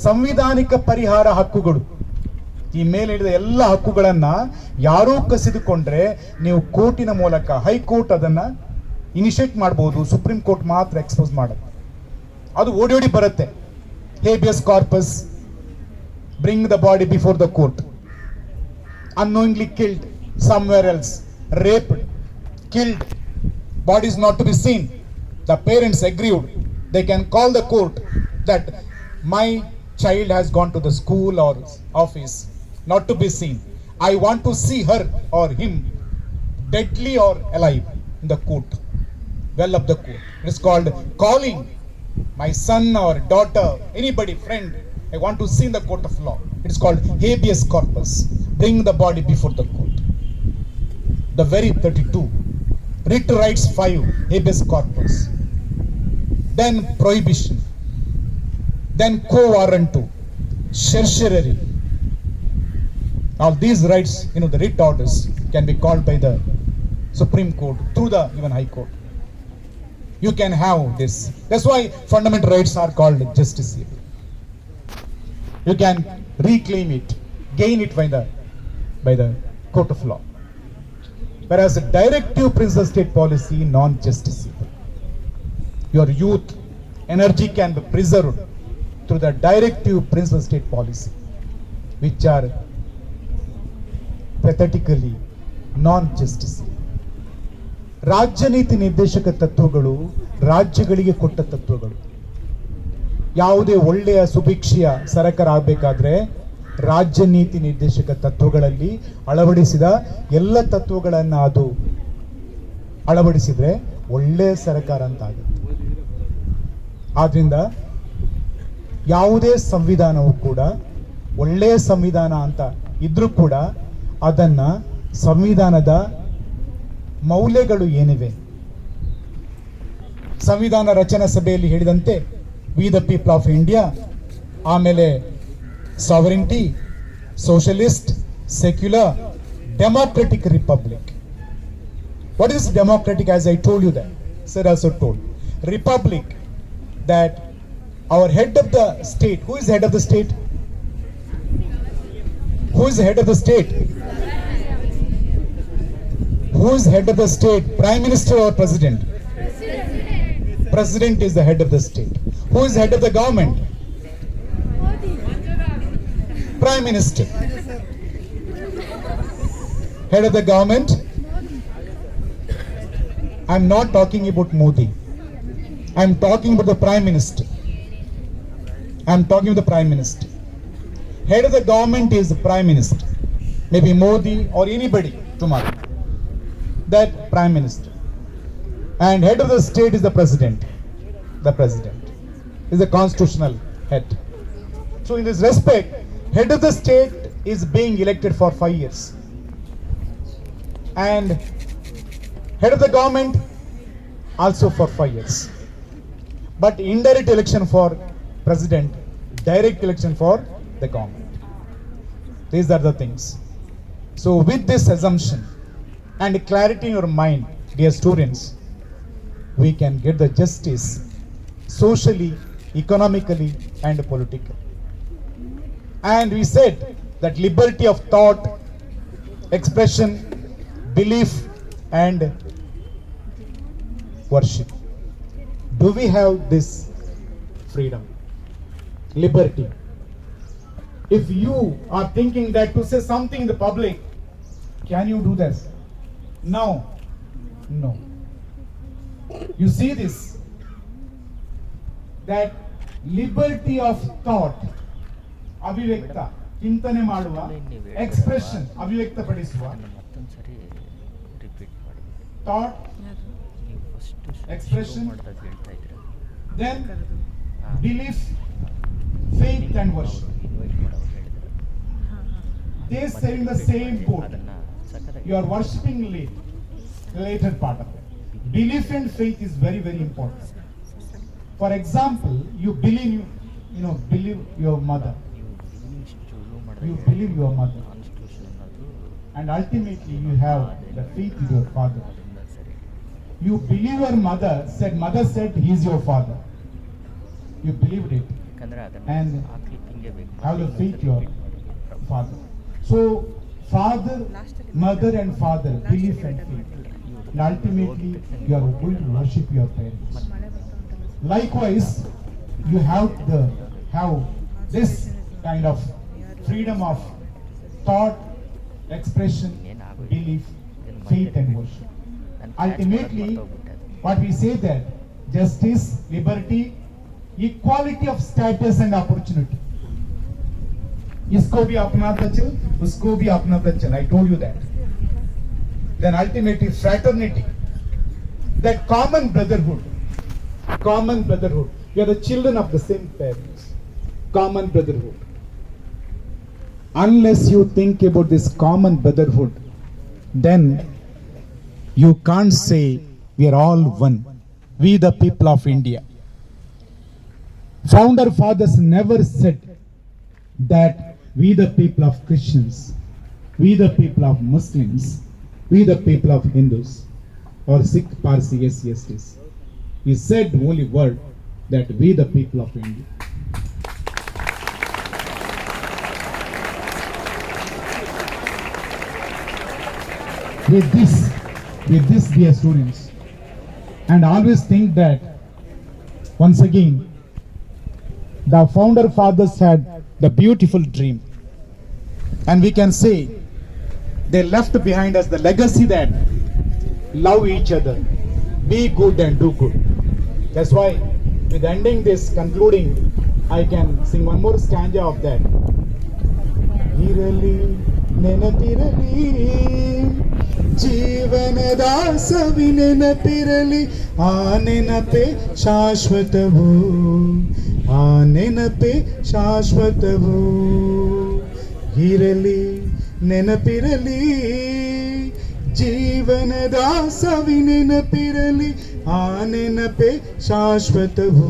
ಸಂವಿಧಾನಿಕ ಪರಿಹಾರ ಹಕ್ಕುಗಳು. ಈ ಮೇಲೆ ಹೇಳಿದ ಎಲ್ಲ ಹಕ್ಕುಗಳನ್ನ ಯಾರೂ ಕಸಿದುಕೊಂಡ್ರೆ ನೀವು ಕೋರ್ಟಿನ ಮೂಲಕ, ಹೈಕೋರ್ಟ್ ಅದನ್ನ ಇನಿಷಿಯೇಟ್ ಮಾಡಬಹುದು. ಸುಪ್ರೀಂ ಕೋರ್ಟ್ ಮಾತ್ರ ಎಕ್ಸ್ಪೋಸ್ ಮಾಡೋದು. ಅದು ಓಡಿ ಬರುತ್ತೆ. Habeas corpus, bring the body before the court. Unknowingly killed somewhere else, raped, killed, body is not to be seen. The parents agreed. They can call the court that my child has gone to the school or office, not to be seen. I want to see her or him deadly or alive in the court, well of the court. It is called calling my son or daughter, anybody, friend. I want to see in the court of law. It is called habeas corpus. Bring the body before the court. The very 32. Writ rights 5, habeas corpus. Then prohibition. Then quo warranto, certiorari. All these rights, the writ orders can be called by the Supreme Court through the even High Court. You can have this. That's why fundamental rights are called justiciable. You can reclaim it, gain it by the court of law. Whereas a directive principle state policy, non-justiciable. Your youth energy can be preserved through the directive principle state policy, which are pathetically non-justiciable. ರಾಜ್ಯ ನೀತಿ ನಿರ್ದೇಶಕ ತತ್ವಗಳು ರಾಜ್ಯಗಳಿಗೆ ಕೊಟ್ಟ ತತ್ವಗಳು. ಯಾವುದೇ ಒಳ್ಳೆಯ ಸುಭಿಕ್ಷೆಯ ಸರಕಾರ ಆಗಬೇಕಾದ್ರೆ ರಾಜ್ಯ ನೀತಿ ನಿರ್ದೇಶಕ ತತ್ವಗಳಲ್ಲಿ ಅಳವಡಿಸಿದ ಎಲ್ಲ ತತ್ವಗಳನ್ನು ಅದು ಅಳವಡಿಸಿದ್ರೆ ಒಳ್ಳೆಯ ಸರಕಾರ ಅಂತ ಆಗುತ್ತೆ. ಆದ್ರಿಂದ ಯಾವುದೇ ಸಂವಿಧಾನವೂ ಕೂಡ ಒಳ್ಳೆಯ ಸಂವಿಧಾನ ಅಂತ ಇದ್ರೂ ಕೂಡ ಅದನ್ನ ಸಂವಿಧಾನದ ಮೌಲ್ಯಗಳು ಏನಿವೆ, ಸಂವಿಧಾನ ರಚನಾ ಸಭೆಯಲ್ಲಿ ಹೇಳಿದಂತೆ we the people of India, ಆಮೇಲೆ sovereignty, socialist, secular, democratic republic. What is democratic? As I told you that, sir also told. Republic, that our head of the state, who is the head of the state? Who is the head of the state? Who is head of the state? Prime Minister or President? President is the head of the state. Who is head of the government? Prime Minister. Head of the government? I'm not talking about Modi. I'm talking about the Prime Minister. I'm talking about the Prime Minister. Head of the government is the Prime Minister. Maybe Modi or anybody tomorrow. That Prime Minister. And head of the state is the President. The President is the constitutional head. So in this respect, head of the state is being elected for 5 years. And head of the government also for 5 years. But indirect election for President, direct election for the government. These are the things. So with this assumption and clarity in your mind, dear students, we can get the justice socially, economically and politically. And we said that liberty of thought, expression, belief and worship. Do we have this freedom? Liberty. If you are thinking that to say something in the public, can you do this? No. No. You see this, that liberty of thought, ಅಭಿವ್ಯಕ್ತ, ಚಿಂತನೆ ಮಾಡುವ, expression, ಅಭಿವ್ಯಕ್ತ ಪಡಿಸುವ, thought, expression, then belief, faith and worship. They say in the same boat. You are worshipping later part of it. Belief and faith is very, very important. For example, you believe, believe your mother. You believe your mother. And ultimately you have the faith in your father. You believe your mother said he is your father. You believed it. And have the faith in your father. So father, mother and father, belief and faith. And ultimately you are going to worship your parents. Likewise, you have this kind of freedom of thought, expression, belief, faith and worship. Ultimately, what we say that justice, liberty, equality of status and opportunity. इसको भी अपना चल, उसको भी अपना चल. I told you that. Then ultimately fraternity, that common brotherhood. We are the children of the same parents. Common brotherhood. Unless you think about this common brotherhood, then you can't say we are all one. We the people of India. Founder fathers never said that we the people of Christians, we the people of Muslims, we the people of Hindus or Sikh, Parsi, SCs. He said only word that we the people of India. With this dear students, and always think that once again the founder fathers had the beautiful dream, and we can say they left behind us the legacy that love each other, be good and do good. That's why with ending this, concluding, I can sing one more stanza of that. Irali nenapirali ಜೀವನದ ನೆನಪಿರಲಿ ಆ ನೆನಪೆ ಶಾಶ್ವತವು ಆ ನೆನಪೆ ಶಾಶ್ವತವು ಇರಲಿ ನೆನಪಿರಲಿ ಜೀವನದ ನೆನಪಿರಲಿ ಆ ನೆನಪೆ ಶಾಶ್ವತವು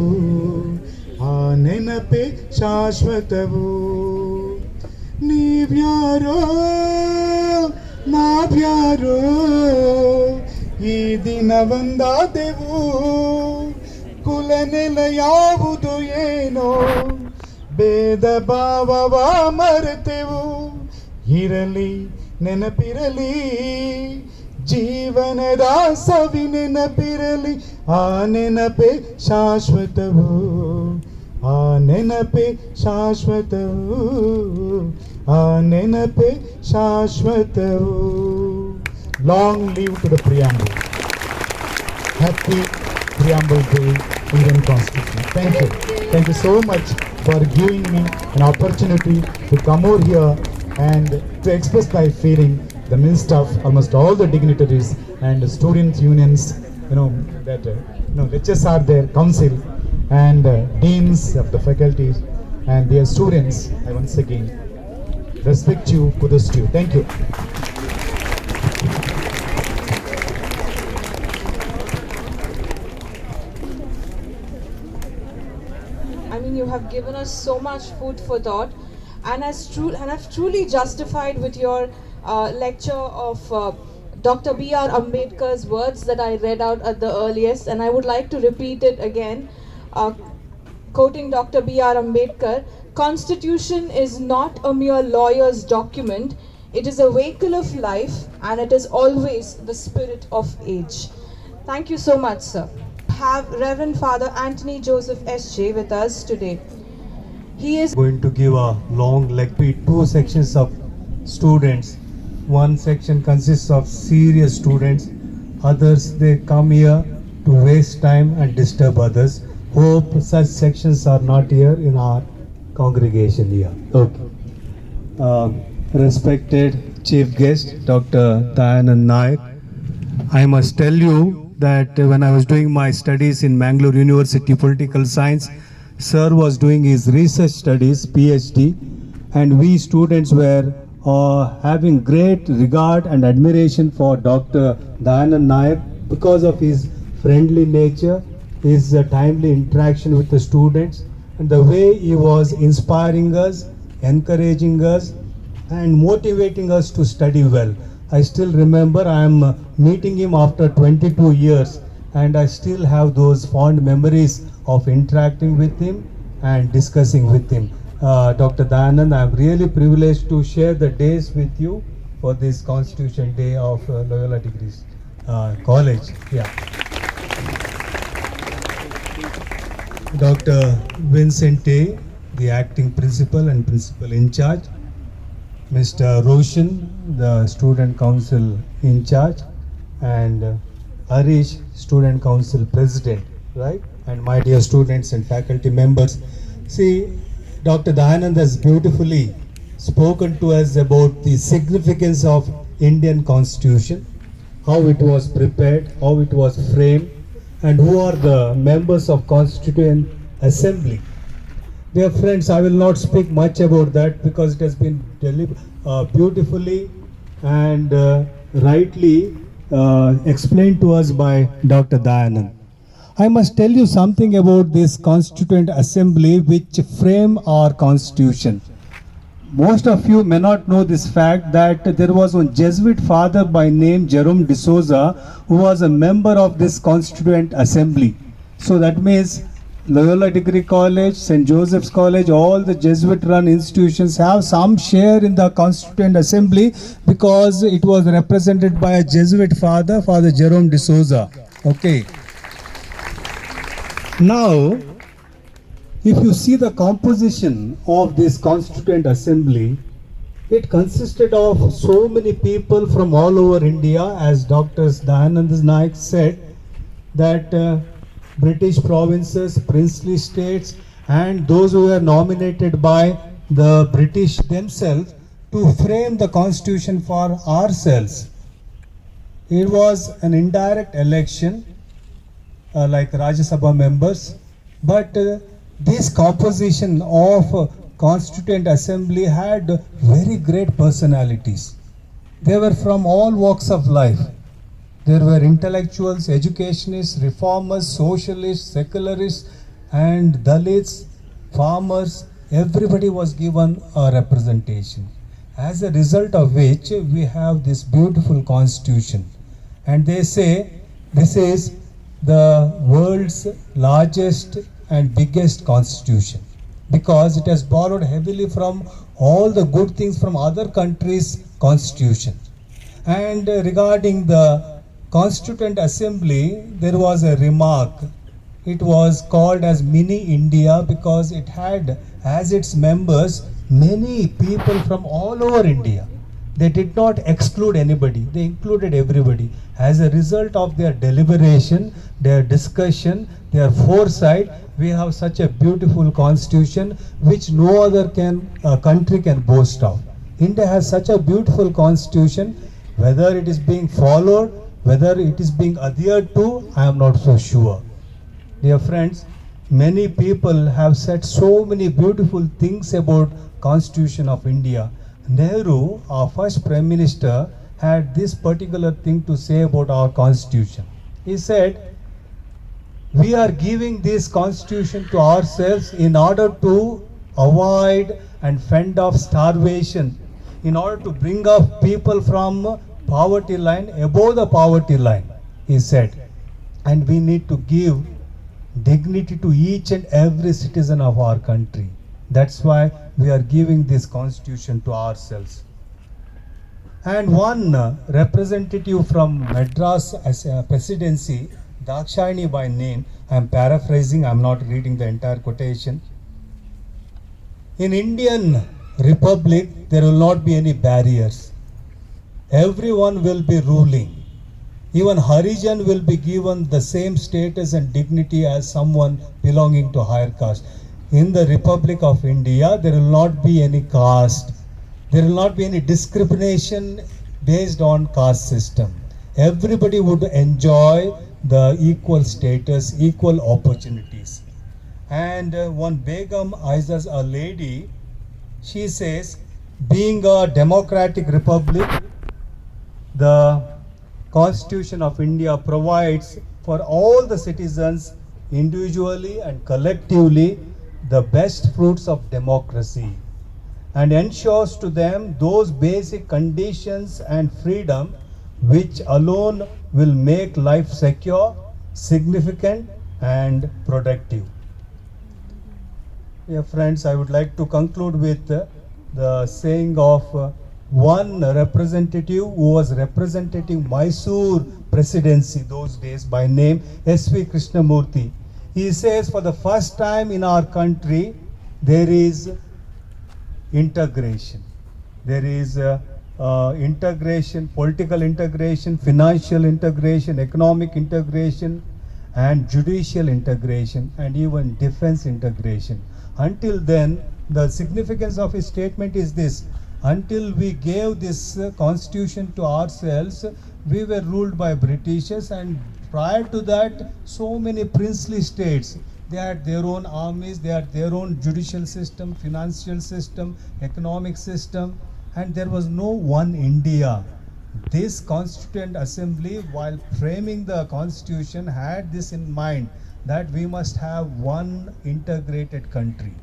ಆ ನೆನಪೆ ಶಾಶ್ವತವು ನೀವ್ಯಾರೋ ನಾವ್ಯಾರೋ ಈ ದಿನ ಒಂದಾದೆವು ಕುಲನೆಲ ಯಾವುದು ಏನೋ ಭೇದ ಭಾವವ ಮರೆತೆವು ಇರಲಿ ನೆನಪಿರಲಿ ಜೀವನದ ಸವಿ ನೆನಪಿರಲಿ, ಆ ನೆನಪೇ ಶಾಶ್ವತವು, ಆ ನೆನಪೇ ಶಾಶ್ವತವು, ಆ ನೆನಪೇ ಶಾಶ್ವತವು. Long live to the preamble. Happy Preamble Day, Indian Constitution. Thank you. Thank you so much for giving me an opportunity to come over here and to express my feeling. The midst of almost all the dignitaries and student unions, that lectures are there, council and deans of the faculties and their students. I once again respect you, kudos to you. Thank you. I mean, you have given us so much food for thought, and have truly justified with your lecture of Dr. B.R. Ambedkar's words that I read out at the earliest, and I would like to repeat it again, quoting Dr. B.R. Ambedkar: "Constitution is not a mere lawyer's document, it is a vehicle of life, and it is always the spirit of age." Thank you so much, sir. Have Reverend Father Anthony Joseph S.J. with us today. He is going to give a long lecture. Two sections of students. One section consists of serious students. Others, they come here to waste time and disturb others. Hope such sections are not here in our congregation here. Okay. Respected Chief Guest, Dr. Dayanand Naik, I must tell you that when I was doing my studies in Mangalore University Political Science, Sir was doing his research studies, PhD, and we students were having great regard and admiration for Dr. Dayanand Naik because of his friendly nature, his timely interaction with the students, and the way he was inspiring us, encouraging us, and motivating us to study well. I still remember I am meeting him after 22 years and I still have those fond memories of interacting with him and discussing with him. Dr. Dayanand, I am really privileged to share the days with you for this Constitution Day of Loyola Degrees College. Yeah. Dr. Vincent A., the acting principal and principal in charge. Mr. Roshan, the student council in charge, and Harish, student council president, right? And my dear students and faculty members. See, Dr. Dayanand has beautifully spoken to us about the significance of Indian Constitution, how it was prepared, how it was framed, and who are the members of Constituent Assembly. Dear friends, I will not speak much about that because it has been beautifully and rightly explained to us by Dr. Dayanand. I must tell you something about this Constituent Assembly which frame our Constitution. Most of you may not know this fact that there was one Jesuit father by name Jerome D'Souza who was a member of this Constituent Assembly. So that means Loyola Degree College, St. Joseph's College, all the Jesuit-run institutions have some share in the Constituent Assembly because it was represented by a Jesuit father, Father Jerome D'Souza. Okay. Now, if you see the composition of this Constituent Assembly, it consisted of so many people from all over India, as Dr. Dayanand Naik said, that British provinces, princely states, and those who were nominated by the British themselves to frame the constitution for ourselves. It was an indirect election like Rajya Sabha members, but this composition of Constituent Assembly had very great personalities. They were from all walks of life. There were intellectuals, educationists, reformers, socialists, secularists, and Dalits, farmers. Everybody was given a representation. As a result of which we have this beautiful constitution. And they say this is the world's largest and biggest constitution because it has borrowed heavily from all the good things from other countries' constitution. And regarding the Constituent Assembly, there was a remark. It was called as Mini India because it had as its members many people from all over India. They did not exclude anybody, they included everybody. As a result of their deliberation, their discussion, their foresight, we have such a beautiful constitution which no other country can boast of. India has such a beautiful constitution. Whether it is being followed, whether it is being adhered to, I am not so sure. Dear friends, many people have said so many beautiful things about Constitution of India. Nehru, our first Prime Minister, had this particular thing to say about our Constitution. He said, we are giving this Constitution to ourselves in order to avoid and fend off starvation, in order to bring up people from poverty line above the poverty line, he said. And we need to give dignity to each and every citizen of our country. That's why we are giving this constitution to ourselves. And one representative from Madras as a presidency, Dakshayani by name, I am paraphrasing, I am not reading the entire quotation. In Indian Republic, there will not be any barriers. Everyone will be ruling. Even Harijan will be given the same status and dignity as someone belonging to higher caste. In the Republic of India, there will not be any caste. There will not be any discrimination based on caste system. Everybody would enjoy the equal status, equal opportunities. And one Begum Aizaz, a lady, she says, being a democratic republic, the Constitution of India provides for all the citizens individually and collectively the best fruits of democracy and ensures to them those basic conditions and freedom which alone will make life secure, significant and productive. Dear friends, I would like to conclude with the saying of one representative who was representing Mysore presidency those days by name S.V. Krishnamurthy. He says, for the first time in our country, there is integration. There is integration, political integration, financial integration, economic integration, and judicial integration, and even defense integration. Until then, the significance of his statement is this: until we gave this constitution to ourselves, we were ruled by Britishers, and prior to that, so many princely states, they had their own armies, they had their own judicial system, financial system, economic system, and there was no one India. This Constituent Assembly, while framing the constitution, had this in mind, that we must have one integrated country.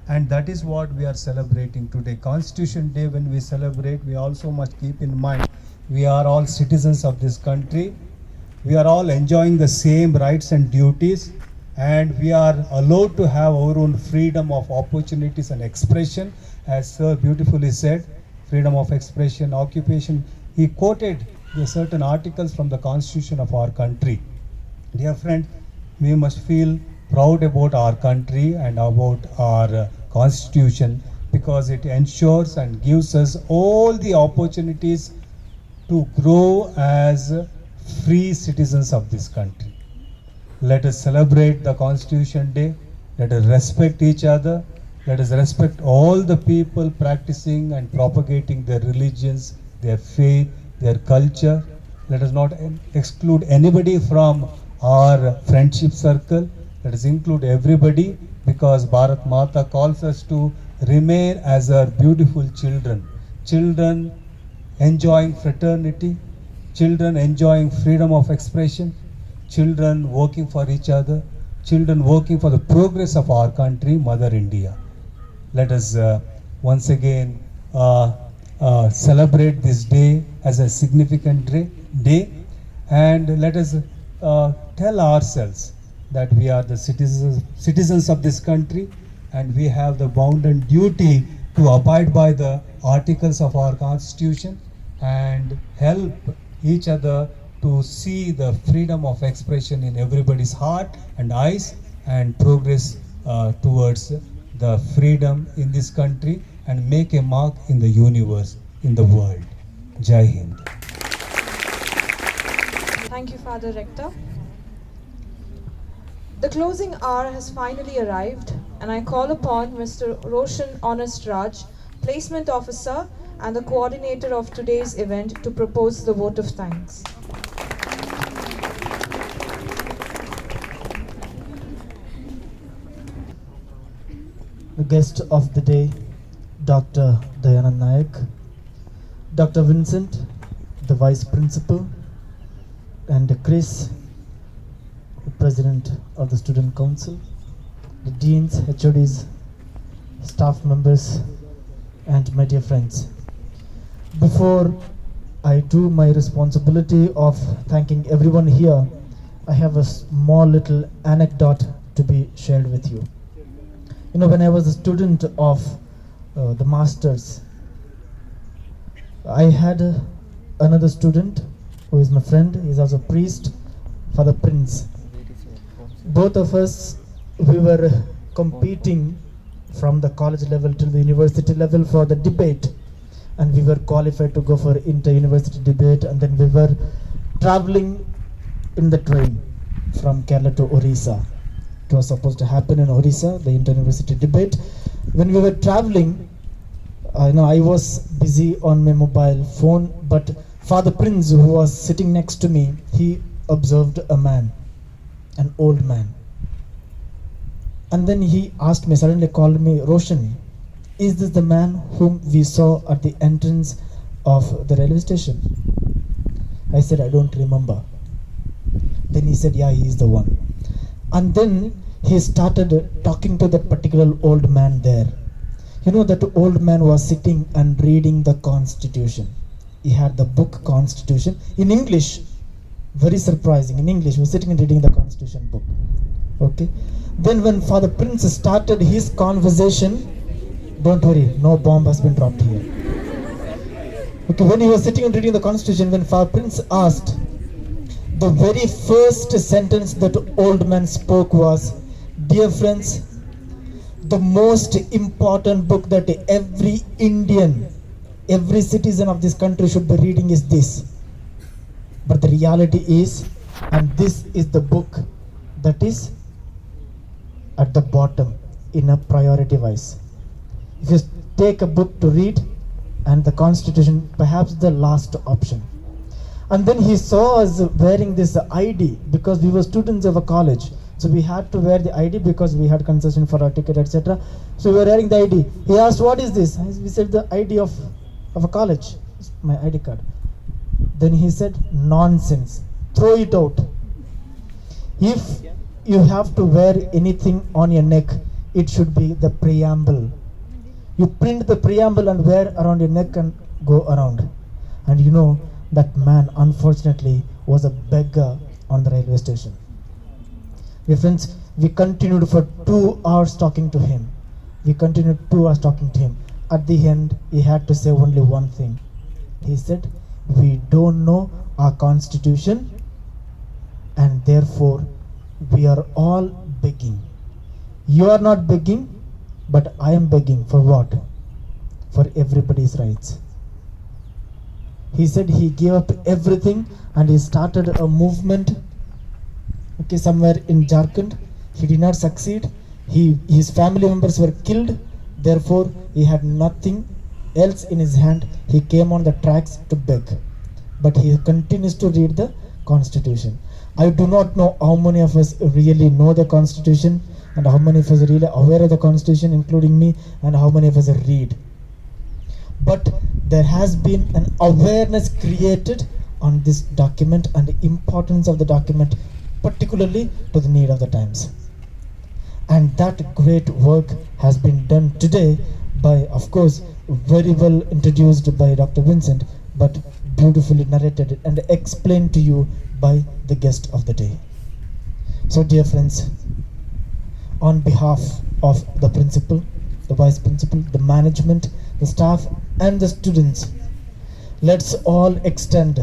And that is what we are celebrating today. Constitution Day, when we celebrate, we also must keep in mind, we are all citizens of this country. We are all enjoying the same rights and duties, and we are allowed to have our own freedom of opportunities and expression, as Sir beautifully said, freedom of expression, occupation. He quoted the certain articles from the Constitution of our country. Dear friend, we must feel proud about our country and about our Constitution, because it ensures and gives us all the opportunities to grow as free citizens of this country. Let us celebrate the Constitution Day. Let us respect each other. Let us respect all the people practicing and propagating their religions, their faith, their culture. Let us not exclude anybody from our friendship circle. Let us include everybody, because Bharat Mata calls us to remain as our beautiful children. Children enjoying fraternity, children enjoying freedom of expression, children working for each other, children working for the progress of our country, Mother India. Let us once again celebrate this day as a significant day, and let us tell ourselves that we are the citizens of this country, and we have the bounden duty to abide by the articles of our Constitution, and help each other to see the freedom of expression in everybody's heart and eyes and progress towards the freedom in this country and make a mark in the universe, in the world. Jai Hind. Thank you, Father Rector. The closing hour has finally arrived, and I call upon Mr. Roshan Honest Raj, Placement Officer and the coordinator of today's event, to propose the vote of thanks. The guest of the day, Dr. Dayanand Nayak, Dr. Vincent, the Vice Principal, and Chris, the President of the Student Council, the Deans, HODs, staff members, and my dear friends. Before I do my responsibility of thanking everyone here, I have a small little anecdote to be shared with you. You know, when I was a student of the masters, I had another student who is my friend. He's also a priest, Father Prince. Both of us, we were competing from the college level to the university level for the debate, and we were qualified to go for inter-university debate, and then we were traveling in the train from Kerala to Orissa. It was supposed to happen in Orissa, the inter-university debate. When we were traveling, I was busy on my mobile phone, but Father Prince, who was sitting next to me, he observed a man, an old man. And then he asked me, suddenly called me, Roshan, is this the man whom we saw at the entrance of the railway station? I said, I don't remember. Then he said, yeah, he is the one. And then he started talking to that particular old man there. You know, that old man was sitting and reading the Constitution. He had the book Constitution in English. Very surprising. In English, he was sitting and reading the Constitution book. Okay. Then when Father Prince started his conversation, don't worry, no bomb has been dropped here. Okay, when he was sitting and reading the Constitution, when Father Prince asked, the very first sentence that old man spoke was, dear friends, the most important book that every Indian, every citizen of this country should be reading is this. But the reality is, and this is the book that is at the bottom in a priority wise. If you take a book to read, and the Constitution, perhaps the last option. And then he saw us wearing this ID because we were students of a college. So we had to wear the ID because we had concession for our ticket, etc. So we were wearing the ID. He asked, what is this? We said, the ID of a college. It's my ID card. Then he said, nonsense. Throw it out. If you have to wear anything on your neck, it should be the preamble. You print the preamble and wear around your neck and go around. And you know, that man unfortunately was a beggar on the railway station. Dear friends, we continued for 2 hours talking to him. We continued 2 hours talking to him. At the end, he had to say only one thing. He said, we don't know our Constitution, and therefore we are all begging. You are not begging, but I am begging for what? For everybody's rights. He said he gave up everything and he started a movement, okay, somewhere in Jharkhand. He did not succeed. His family members were killed. Therefore, he had nothing else in his hand. He came on the tracks to beg. But he continues to read the Constitution. I do not know how many of us really know the Constitution and how many of us are really aware of the Constitution, including me, and how many of us read. But there has been an awareness created on this document and the importance of the document, particularly to the need of the times. And that great work has been done today by, of course, very well introduced by Dr. Vincent, but beautifully narrated and explained to you by the guest of the day. So dear friends, on behalf of the principal, the vice principal, the management, the staff and the students, let's all extend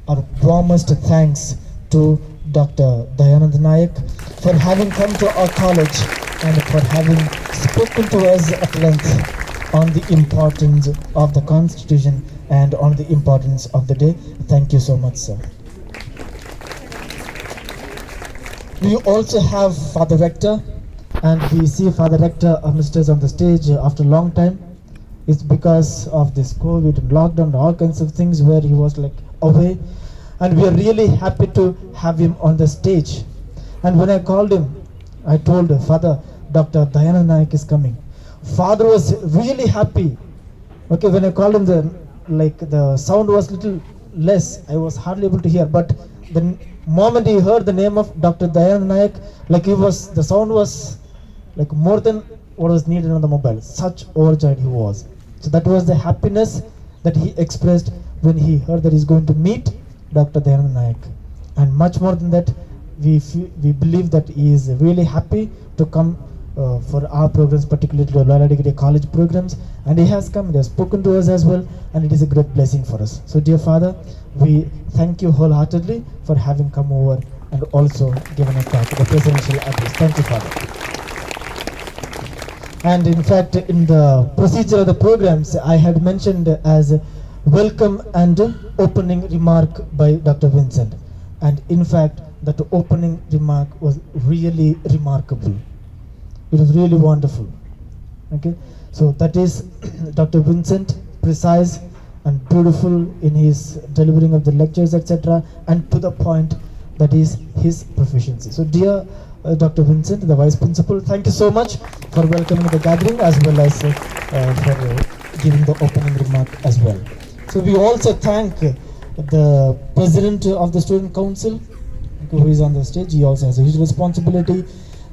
our warmest thanks to Dr. Dayanand Nayak for having come to our college and for having spoken to us at length on the importance of the Constitution and on the importance of the day. Thank you so much, sir. We also have Father Rector, and we see Father Rector of Ministers on the stage after a long time. It's because of this COVID and lockdown, all kinds of things where he was like away, and we are really happy to have him on the stage. And when I called him, I told Father, Dr. Dayanand Nayak is coming. Father was really happy. Okay, when I called him, the sound was little less. I was hardly able to hear, but the moment he heard the name of Dr. Dayanand Nayak, the sound was like more than what was needed on the mobile. Such overjoyed he was. So that was the happiness that he expressed when he heard that he's going to meet Dr. Dayanand Nayak. And much more than that, we believe that he is really happy to come for our programs, particularly the Loyola Degree College programs. And he has come, he has spoken to us as well, and it is a great blessing for us. So dear Father, we thank you wholeheartedly for having come over and also given a talk, the presidential address. Thank you, Father. And in fact, in the procedure of the programs, I had mentioned as welcome and opening remark by Dr. Vincent. And in fact, that opening remark was really remarkable. It was really wonderful. Okay, so that is Dr. Vincent, precise and beautiful in his delivering of the lectures, etc., and to the point. That is his proficiency. So dear Dr. Vincent, the Vice Principal, thank you so much for welcoming the gathering as well as for giving the opening remark as well. So we also thank the President of the Student Council who is on the stage. He also has a huge responsibility,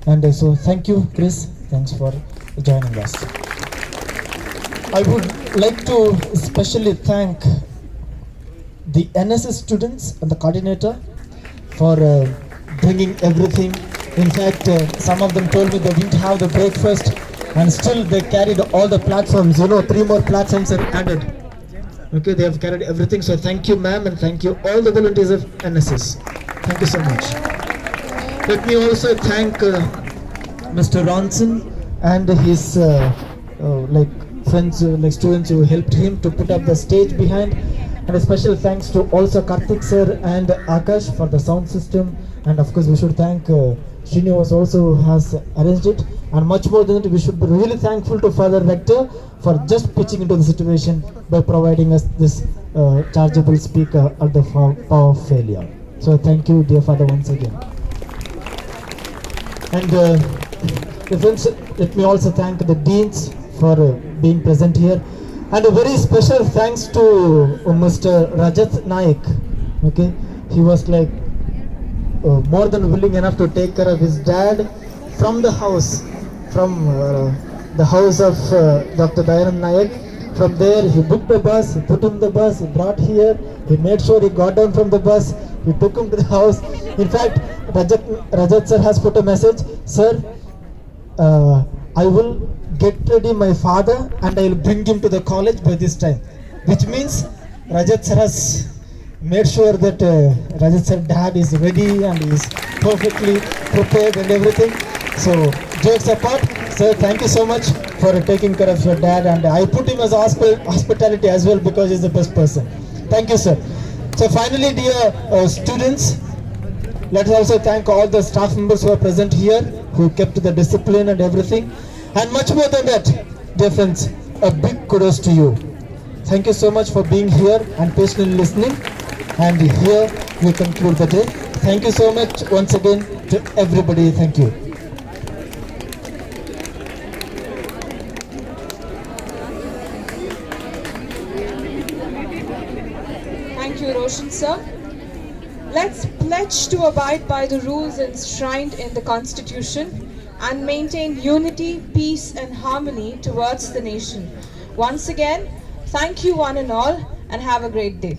and so thank you, Chris. Thanks for joining us. I would like to especially thank the NSS students and the coordinator for bringing everything. In fact, some of them told me they didn't have the breakfast and still they carried all the platforms. 3 more platforms are added. Okay, they have carried everything. So thank you, ma'am, and thank you all the volunteers of NSS. Thank you so much. Let me also thank Mr. Ronson and his friends, students who helped him to put up the stage behind. And a special thanks to also Karthik sir and Akash for the sound system. And of course, we should thank Srinivas also has arranged it. And much more than that, we should be really thankful to Father Rector for just pitching into the situation by providing us this chargeable speaker at the power of failure. So thank you, dear Father, once again. And friends, let me also thank the deans for being present here. And a very special thanks to Mr. Rajat Naik. Okay, he was like more than willing enough to take care of his dad from the house, from the house of Dr. Dayanand Nayak. From there, he booked a bus, he put him in the bus, he brought here, he made sure he got down from the bus, he took him to the house. In fact, Rajat sir has put a message, sir, I will get ready my father and I will bring him to the college by this time. Which means Rajat sir has made sure that Rajat sir dad is ready and is perfectly prepared and everything. So jokes apart, sir, thank you so much for taking care of your dad, and I put him as hospitality as well because he's the best person. Thank you, sir. So finally, dear students, let's also thank all the staff members who are present here, who kept the discipline and everything. And much more than that, dear friends, a big kudos to you. Thank you so much for being here and patiently listening. And here we conclude the day. Thank you so much once again to everybody. Thank you. Thank you, Roshan sir. Let's pledge to abide by the rules enshrined in the Constitution and maintain unity, peace and harmony towards the nation. Once again, thank you one and all, and have a great day.